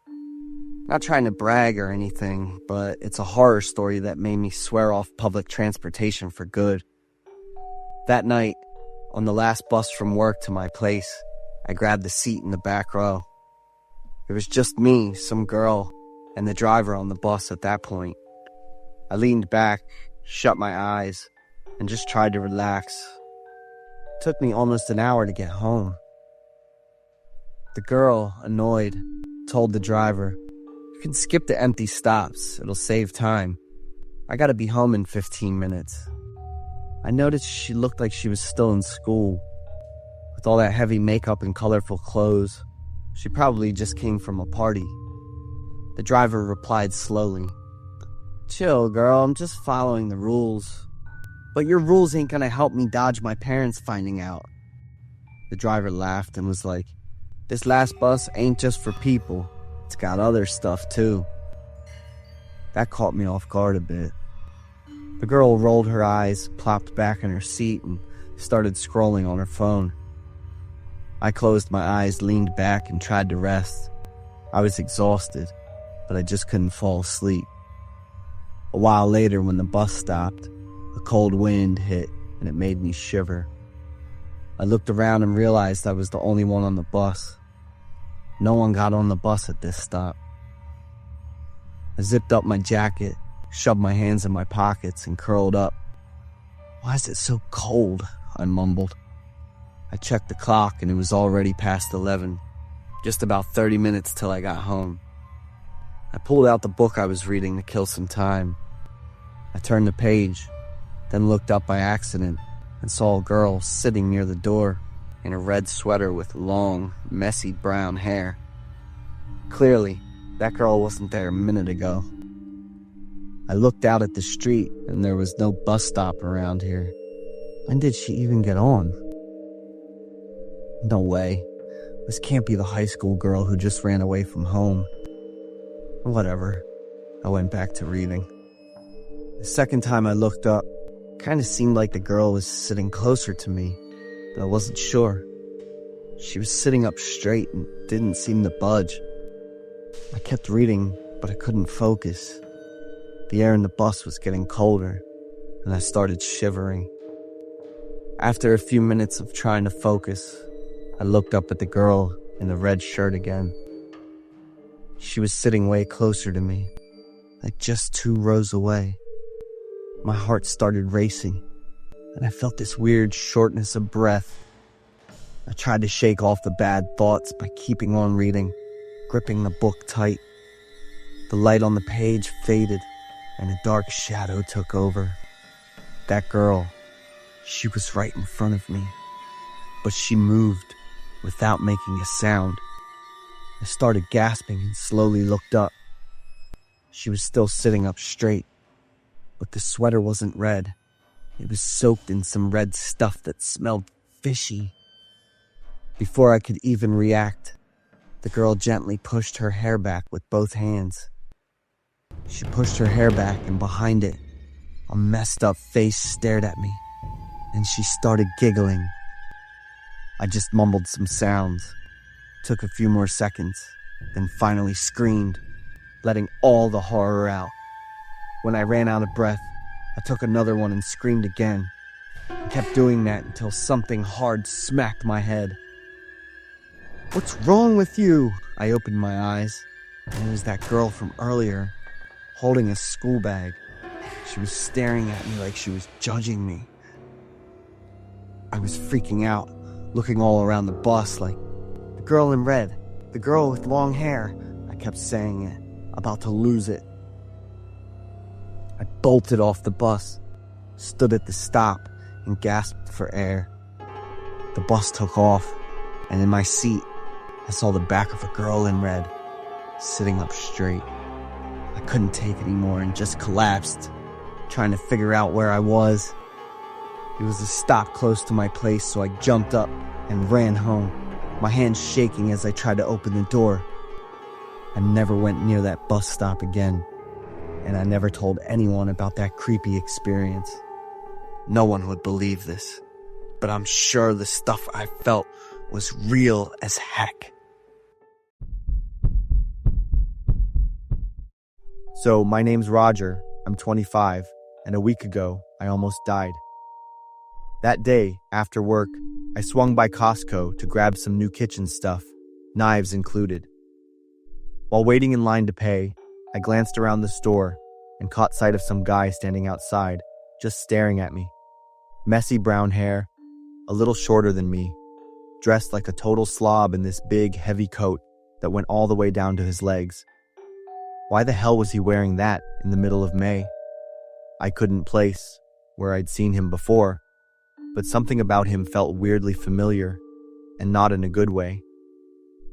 Not trying to brag or anything, but it's a horror story that made me swear off public transportation for good. That night, on the last bus from work to my place, I grabbed the seat in the back row. It was just me, some girl, and the driver on the bus at that point. I leaned back, shut my eyes, and just tried to relax. It took me almost an hour to get home. The girl, annoyed, told the driver, "You can skip the empty stops. It'll save time. I gotta be home in 15 minutes." I noticed she looked like she was still in school. With all that heavy makeup and colorful clothes, she probably just came from a party. The driver replied slowly, "Chill, girl, I'm just following the rules. But your rules ain't gonna help me dodge my parents finding out." The driver laughed and was like, "This last bus ain't just for people. It's got other stuff too." That caught me off guard a bit. The girl rolled her eyes, plopped back in her seat, and started scrolling on her phone. I closed my eyes, leaned back, and tried to rest. I was exhausted, but I just couldn't fall asleep. A while later, when the bus stopped, a cold wind hit, and it made me shiver. I looked around and realized I was the only one on the bus. No one got on the bus at this stop. I zipped up my jacket, shoved my hands in my pockets, and curled up. "Why is it so cold?" I mumbled. I checked the clock, and it was already past 11, just about 30 minutes till I got home. I pulled out the book I was reading to kill some time. I turned the page, then looked up by accident and saw a girl sitting near the door in a red sweater with long, messy brown hair. Clearly, that girl wasn't there a minute ago. I looked out at the street, and there was no bus stop around here. When did she even get on? No way. This can't be the high school girl who just ran away from home. Whatever. I went back to reading. The second time I looked up, it kind of seemed like the girl was sitting closer to me, but I wasn't sure. She was sitting up straight and didn't seem to budge. I kept reading, but I couldn't focus. The air in the bus was getting colder, and I started shivering. After a few minutes of trying to focus, I looked up at the girl in the red shirt again. She was sitting way closer to me, like just 2 rows away. My heart started racing, and I felt this weird shortness of breath. I tried to shake off the bad thoughts by keeping on reading, gripping the book tight. The light on the page faded, and a dark shadow took over. That girl, she was right in front of me, but she moved without making a sound. I started gasping and slowly looked up. She was still sitting up straight, but the sweater wasn't red. It was soaked in some red stuff that smelled fishy. Before I could even react, the girl gently pushed her hair back with both hands. She pushed her hair back, and behind it, a messed up face stared at me, and she started giggling. I just mumbled some sounds, took a few more seconds, then finally screamed, letting all the horror out. When I ran out of breath, I took another one and screamed again. I kept doing that until something hard smacked my head. "What's wrong with you?" I opened my eyes, and it was that girl from earlier, holding a school bag. She was staring at me like she was judging me. I was freaking out, looking all around the bus like, "The girl in red, the girl with long hair." I kept saying it, about to lose it. I bolted off the bus, stood at the stop, and gasped for air. The bus took off, and in my seat, I saw the back of a girl in red, sitting up straight. I couldn't take it anymore and just collapsed, trying to figure out where I was. It was a stop close to my place, so I jumped up and ran home, my hands shaking as I tried to open the door. I never went near that bus stop again, and I never told anyone about that creepy experience. No one would believe this, but I'm sure the stuff I felt was real as heck. So, my name's Roger, I'm 25, and a week ago, I almost died. That day, after work, I swung by Costco to grab some new kitchen stuff, knives included. While waiting in line to pay, I glanced around the store and caught sight of some guy standing outside, just staring at me. Messy brown hair, a little shorter than me, dressed like a total slob in this big, heavy coat that went all the way down to his legs. Why the hell was he wearing that in the middle of May? I couldn't place where I'd seen him before, but something about him felt weirdly familiar, and not in a good way.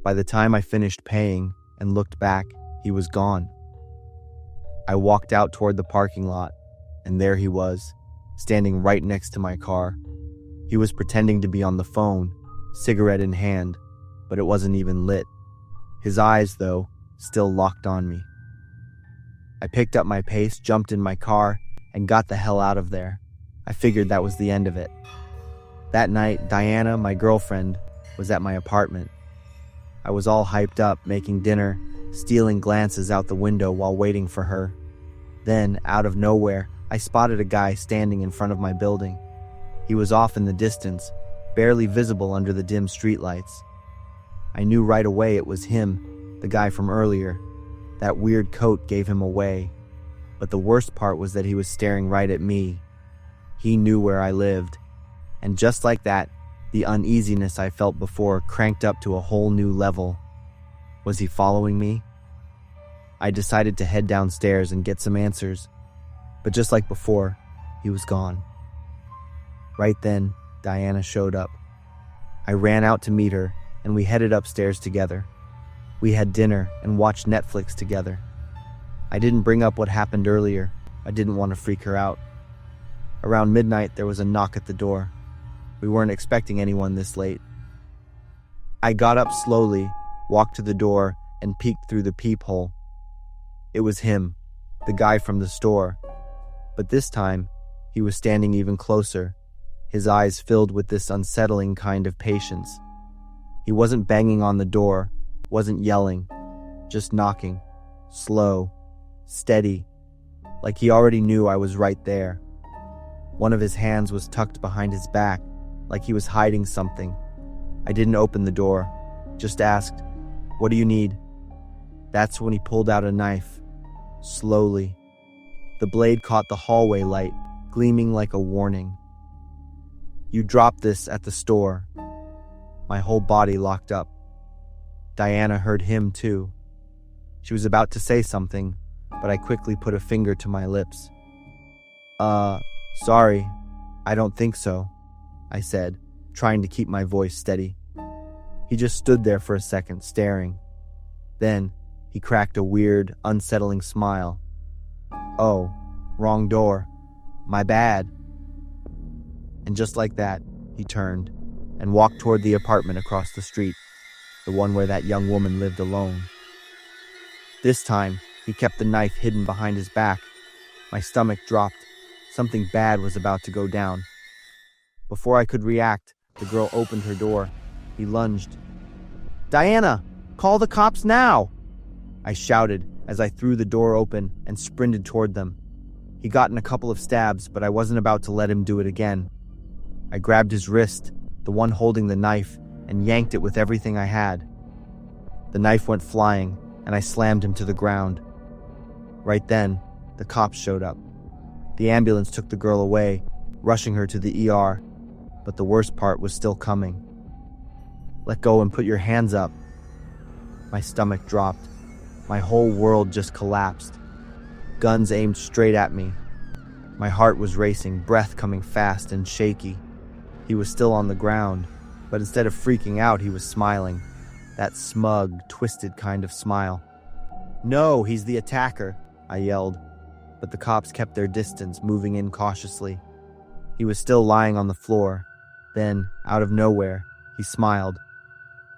By the time I finished paying and looked back, he was gone. I walked out toward the parking lot, and there he was, standing right next to my car. He was pretending to be on the phone, cigarette in hand, but it wasn't even lit. His eyes, though, still locked on me. I picked up my pace, jumped in my car, and got the hell out of there. I figured that was the end of it. That night, Diana, my girlfriend, was at my apartment. I was all hyped up, making dinner, stealing glances out the window while waiting for her. Then, out of nowhere, I spotted a guy standing in front of my building. He was off in the distance, barely visible under the dim streetlights. I knew right away it was him, the guy from earlier. That weird coat gave him away. But the worst part was that he was staring right at me. He knew where I lived. And just like that, the uneasiness I felt before cranked up to a whole new level. Was he following me? I decided to head downstairs and get some answers. But just like before, he was gone. Right then, Diana showed up. I ran out to meet her, and we headed upstairs together. We had dinner and watched Netflix together. I didn't bring up what happened earlier. I didn't want to freak her out. Around midnight, there was a knock at the door. We weren't expecting anyone this late. I got up slowly, walked to the door, and peeked through the peephole. It was him, the guy from the store. But this time, he was standing even closer, his eyes filled with this unsettling kind of patience. He wasn't banging on the door, wasn't yelling, just knocking, slow, steady, like he already knew I was right there. One of his hands was tucked behind his back, like he was hiding something. I didn't open the door, just asked, "What do you need?" That's when he pulled out a knife, slowly. The blade caught the hallway light, gleaming like a warning. "You dropped this at the store." My whole body locked up. Diana heard him too. She was about to say something, but I quickly put a finger to my lips. Sorry, I don't think so," I said, trying to keep my voice steady. He just stood there for a second, staring. Then, he cracked a weird, unsettling smile. "Oh, wrong door. My bad." And just like that, he turned and walked toward the apartment across the street, the one where that young woman lived alone. This time, he kept the knife hidden behind his back. My stomach dropped. Something bad was about to go down. Before I could react, the girl opened her door. He lunged. "Diana, call the cops now!" I shouted as I threw the door open and sprinted toward them. He got in a couple of stabs, but I wasn't about to let him do it again. I grabbed his wrist, the one holding the knife, and yanked it with everything I had. The knife went flying, and I slammed him to the ground. Right then, the cops showed up. The ambulance took the girl away, rushing her to the ER, but the worst part was still coming. "Let go and put your hands up." My stomach dropped. My whole world just collapsed. Guns aimed straight at me. My heart was racing, breath coming fast and shaky. He was still on the ground, but instead of freaking out, he was smiling. That smug, twisted kind of smile. "No, he's the attacker," I yelled, but the cops kept their distance, moving in cautiously. He was still lying on the floor. Then, out of nowhere, he smiled.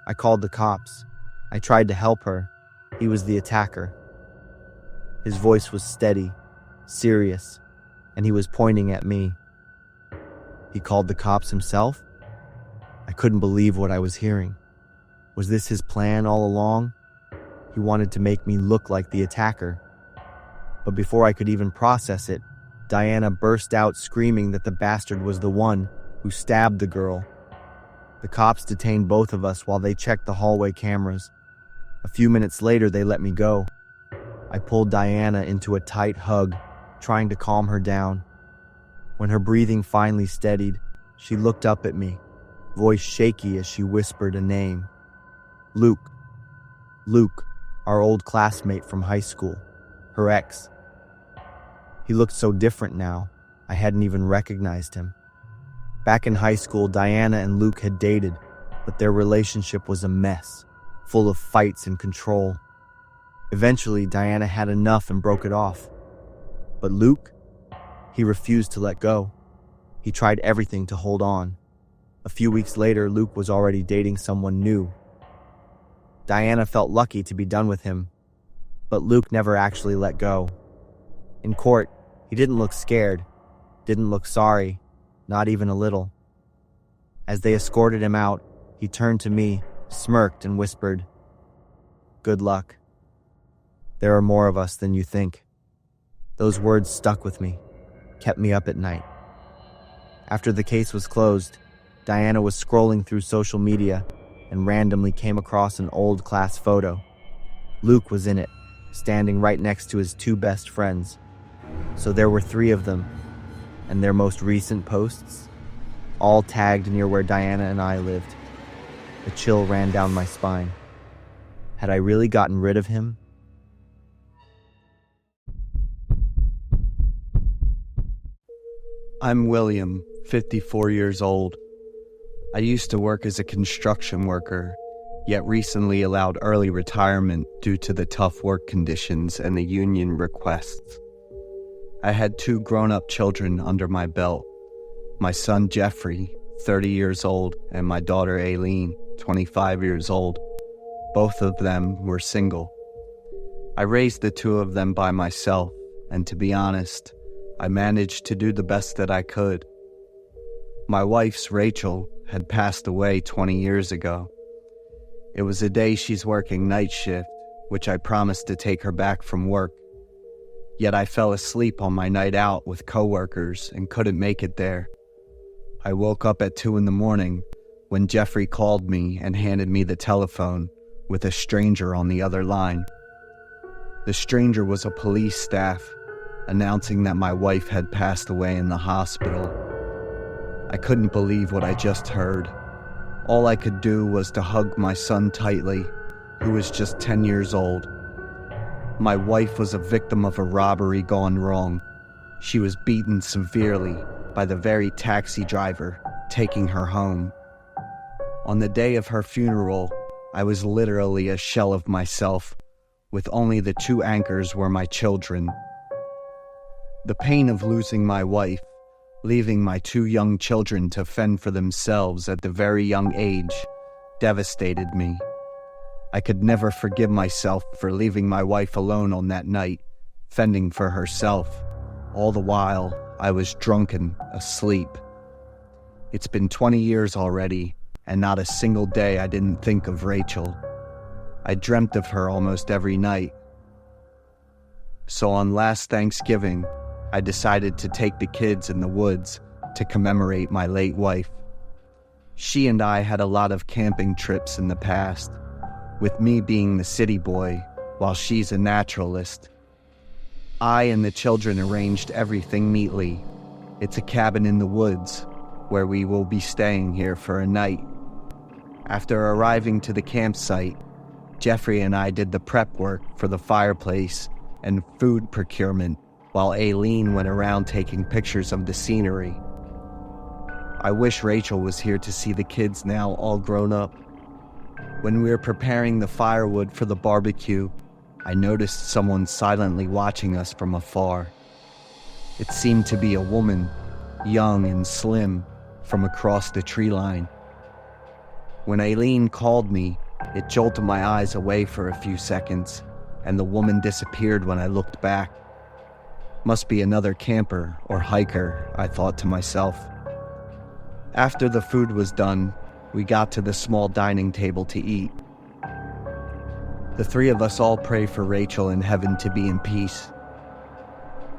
I called the cops. I tried to help her. He was the attacker. His voice was steady, serious, and he was pointing at me. He called the cops himself? I couldn't believe what I was hearing. Was this his plan all along? He wanted to make me look like the attacker. But before I could even process it, Diana burst out screaming that the bastard was the one who stabbed the girl. The cops detained both of us while they checked the hallway cameras. A few minutes later, they let me go. I pulled Diana into a tight hug, trying to calm her down. When her breathing finally steadied, she looked up at me, voice shaky as she whispered a name. Luke. Luke, our old classmate from high school, her ex. He looked so different now, I hadn't even recognized him. Back in high school, Diana and Luke had dated, but their relationship was a mess, full of fights and control. Eventually, Diana had enough and broke it off. But Luke? He refused to let go. He tried everything to hold on. A few weeks later, Luke was already dating someone new. Diana felt lucky to be done with him, but Luke never actually let go. In court, he didn't look scared, didn't look sorry, not even a little. As they escorted him out, he turned to me, smirked, and whispered, "Good luck. There are more of us than you think." Those words stuck with me, kept me up at night. After the case was closed, Diana was scrolling through social media and randomly came across an old class photo. Luke was in it, standing right next to his two best friends. So there were 3 of them, and their most recent posts, all tagged near where Diana and I lived. A chill ran down my spine. Had I really gotten rid of him? I'm William, 54 years old. I used to work as a construction worker, yet recently allowed early retirement due to the tough work conditions and the union requests. I had 2 grown-up children under my belt. My son Jeffrey, 30 years old, and my daughter Aileen, 25 years old. Both of them were single. I raised the 2 of them by myself, and to be honest, I managed to do the best that I could. My wife's Rachel had passed away 20 years ago. It was a day she's working night shift, which I promised to take her back from work. Yet I fell asleep on my night out with coworkers and couldn't make it there. I woke up at 2 a.m. when Jeffrey called me and handed me the telephone with a stranger on the other line. The stranger was a police staff announcing that my wife had passed away in the hospital. I couldn't believe what I just heard. All I could do was to hug my son tightly, who was just 10 years old. My wife was a victim of a robbery gone wrong. She was beaten severely by the very taxi driver taking her home. On the day of her funeral, I was literally a shell of myself, with only the 2 anchors were my children. The pain of losing my wife, leaving my 2 young children to fend for themselves at the very young age, devastated me. I could never forgive myself for leaving my wife alone on that night, fending for herself. All the while, I was drunken, asleep. It's been 20 years already, and not a single day I didn't think of Rachel. I dreamt of her almost every night. So on last Thanksgiving, I decided to take the kids in the woods to commemorate my late wife. She and I had a lot of camping trips in the past, with me being the city boy while she's a naturalist. I and the children arranged everything neatly. It's a cabin in the woods where we will be staying here for a night. After arriving to the campsite, Jeffrey and I did the prep work for the fireplace and food procurement, while Aileen went around taking pictures of the scenery. I wish Rachel was here to see the kids now all grown up. When we were preparing the firewood for the barbecue, I noticed someone silently watching us from afar. It seemed to be a woman, young and slim, from across the tree line. When Aileen called me, it jolted my eyes away for a few seconds, and the woman disappeared when I looked back. Must be another camper or hiker, I thought to myself. After the food was done, we got to the small dining table to eat. The three of us all pray for Rachel in heaven to be in peace.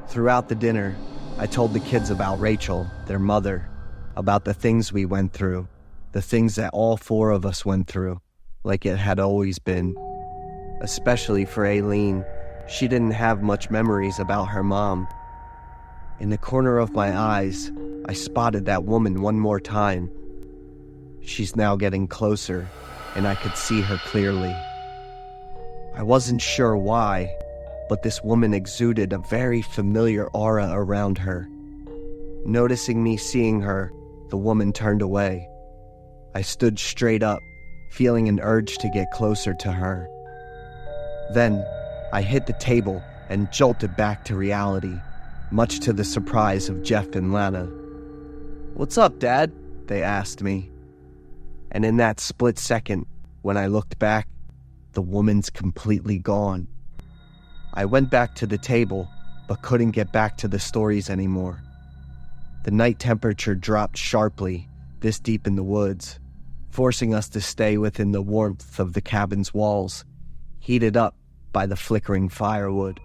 Throughout the dinner, I told the kids about Rachel, their mother, about the things we went through, the things that all four of us went through, like it had always been. Especially for Aileen, she didn't have much memories about her mom. In the corner of my eyes, I spotted that woman one more time. She's now getting closer, and I could see her clearly. I wasn't sure why, but this woman exuded a very familiar aura around her. Noticing me seeing her, the woman turned away. I stood straight up, feeling an urge to get closer to her. Then, I hit the table and jolted back to reality, much to the surprise of Jeff and Lana. "What's up, Dad?" they asked me. And in that split second, when I looked back, the woman's completely gone. I went back to the table, but couldn't get back to the stories anymore. The night temperature dropped sharply, this deep in the woods, forcing us to stay within the warmth of the cabin's walls, heated up by the flickering firewood.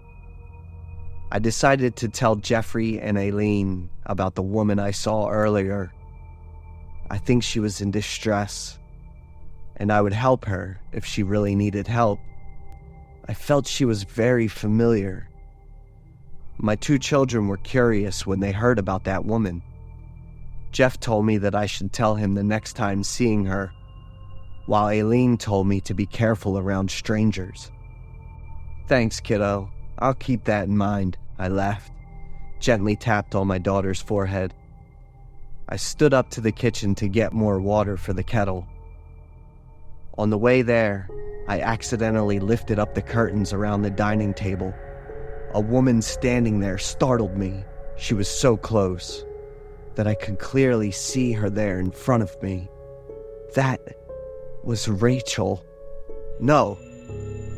I decided to tell Jeffrey and Aileen about the woman I saw earlier. I think she was in distress, and I would help her if she really needed help. I felt she was very familiar. My two children were curious when they heard about that woman. Jeff told me that I should tell him the next time seeing her, while Aileen told me to be careful around strangers. "Thanks, kiddo. I'll keep that in mind," I laughed, gently tapped on my daughter's forehead. I stood up to the kitchen to get more water for the kettle. On the way there, I accidentally lifted up the curtains around the dining table. A woman standing there startled me. She was so close that I could clearly see her there in front of me. That was Rachel. No,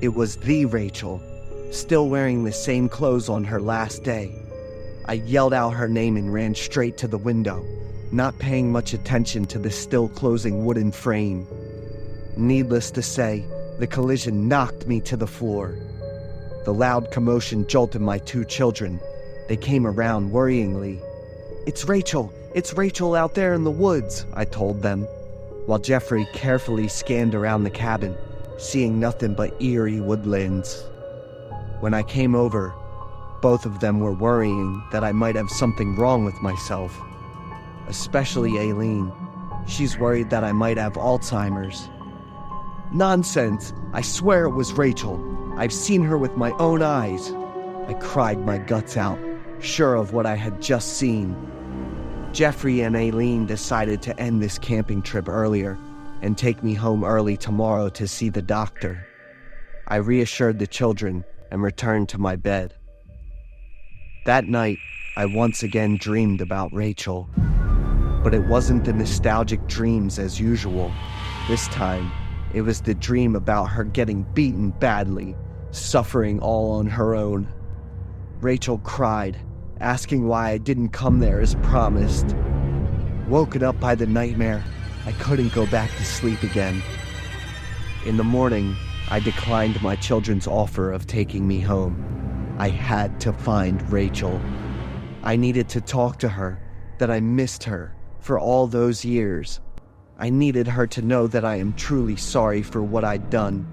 it was the Rachel, still wearing the same clothes on her last day. I yelled out her name and ran straight to the window, not paying much attention to the still closing wooden frame. Needless to say, the collision knocked me to the floor. The loud commotion jolted my two children. They came around worryingly. It's Rachel out there in the woods," I told them, while Jeffrey carefully scanned around the cabin, seeing nothing but eerie woodlands. When I came over, both of them were worrying that I might have something wrong with myself. Especially Aileen. She's worried that I might have Alzheimer's. "Nonsense! I swear it was Rachel. I've seen her with my own eyes." I cried my guts out, sure of what I had just seen. Jeffrey and Aileen decided to end this camping trip earlier and take me home early tomorrow to see the doctor. I reassured the children and returned to my bed. That night, I once again dreamed about Rachel. But it wasn't the nostalgic dreams as usual. This time, it was the dream about her getting beaten badly, suffering all on her own. Rachel cried, asking why I didn't come there as promised. Woken up by the nightmare, I couldn't go back to sleep again. In the morning, I declined my children's offer of taking me home. I had to find Rachel. I needed to talk to her, that I missed her for all those years. I needed her to know that I am truly sorry for what I'd done.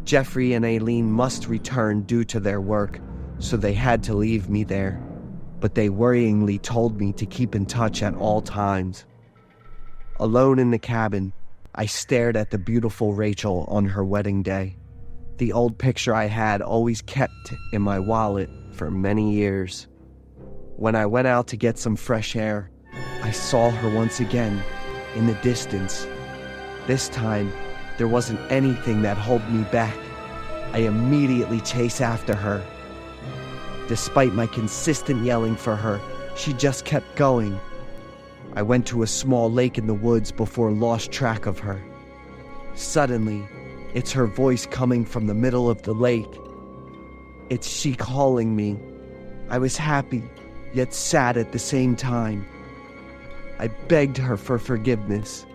Jeffrey and Aileen must return due to their work, so they had to leave me there, but they worryingly told me to keep in touch at all times. Alone in the cabin, I stared at the beautiful Rachel on her wedding day, the old picture I had always kept in my wallet for many years. When I went out to get some fresh air, I saw her once again, in the distance. This time, there wasn't anything that held me back. I immediately chase after her. Despite my consistent yelling for her, she just kept going. I went to a small lake in the woods before lost track of her. Suddenly, it's her voice coming from the middle of the lake. It's she calling me. I was happy, yet sad at the same time. I begged her for forgiveness.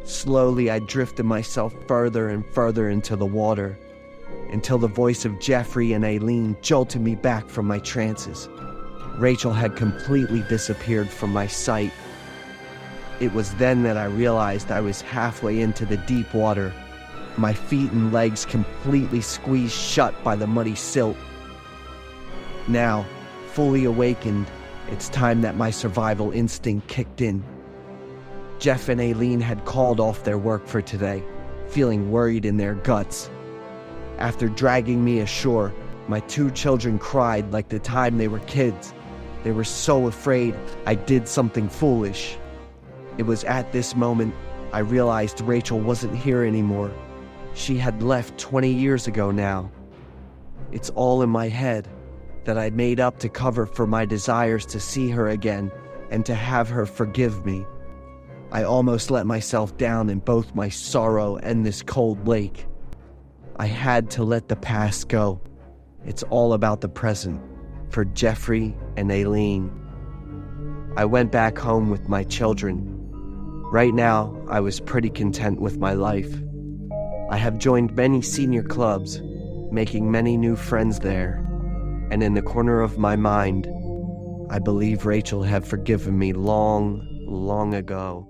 Slowly, I drifted myself further and further into the water, until the voice of Jeffrey and Aileen jolted me back from my trances. Rachel had completely disappeared from my sight. It was then that I realized I was halfway into the deep water, my feet and legs completely squeezed shut by the muddy silt. Now, fully awakened, it's time that my survival instinct kicked in. Jeff and Aileen had called off their work for today, feeling worried in their guts. After dragging me ashore, my 2 children cried like the time they were kids. They were so afraid I did something foolish. It was at this moment I realized Rachel wasn't here anymore. She had left 20 years ago now. It's all in my head that I'd made up to cover for my desires to see her again and to have her forgive me. I almost let myself down in both my sorrow and this cold lake. I had to let the past go. It's all about the present, for Jeffrey and Aileen. I went back home with my children. Right now, I was pretty content with my life. I have joined many senior clubs, making many new friends there. And in the corner of my mind, I believe Rachel had forgiven me long, long ago.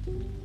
it.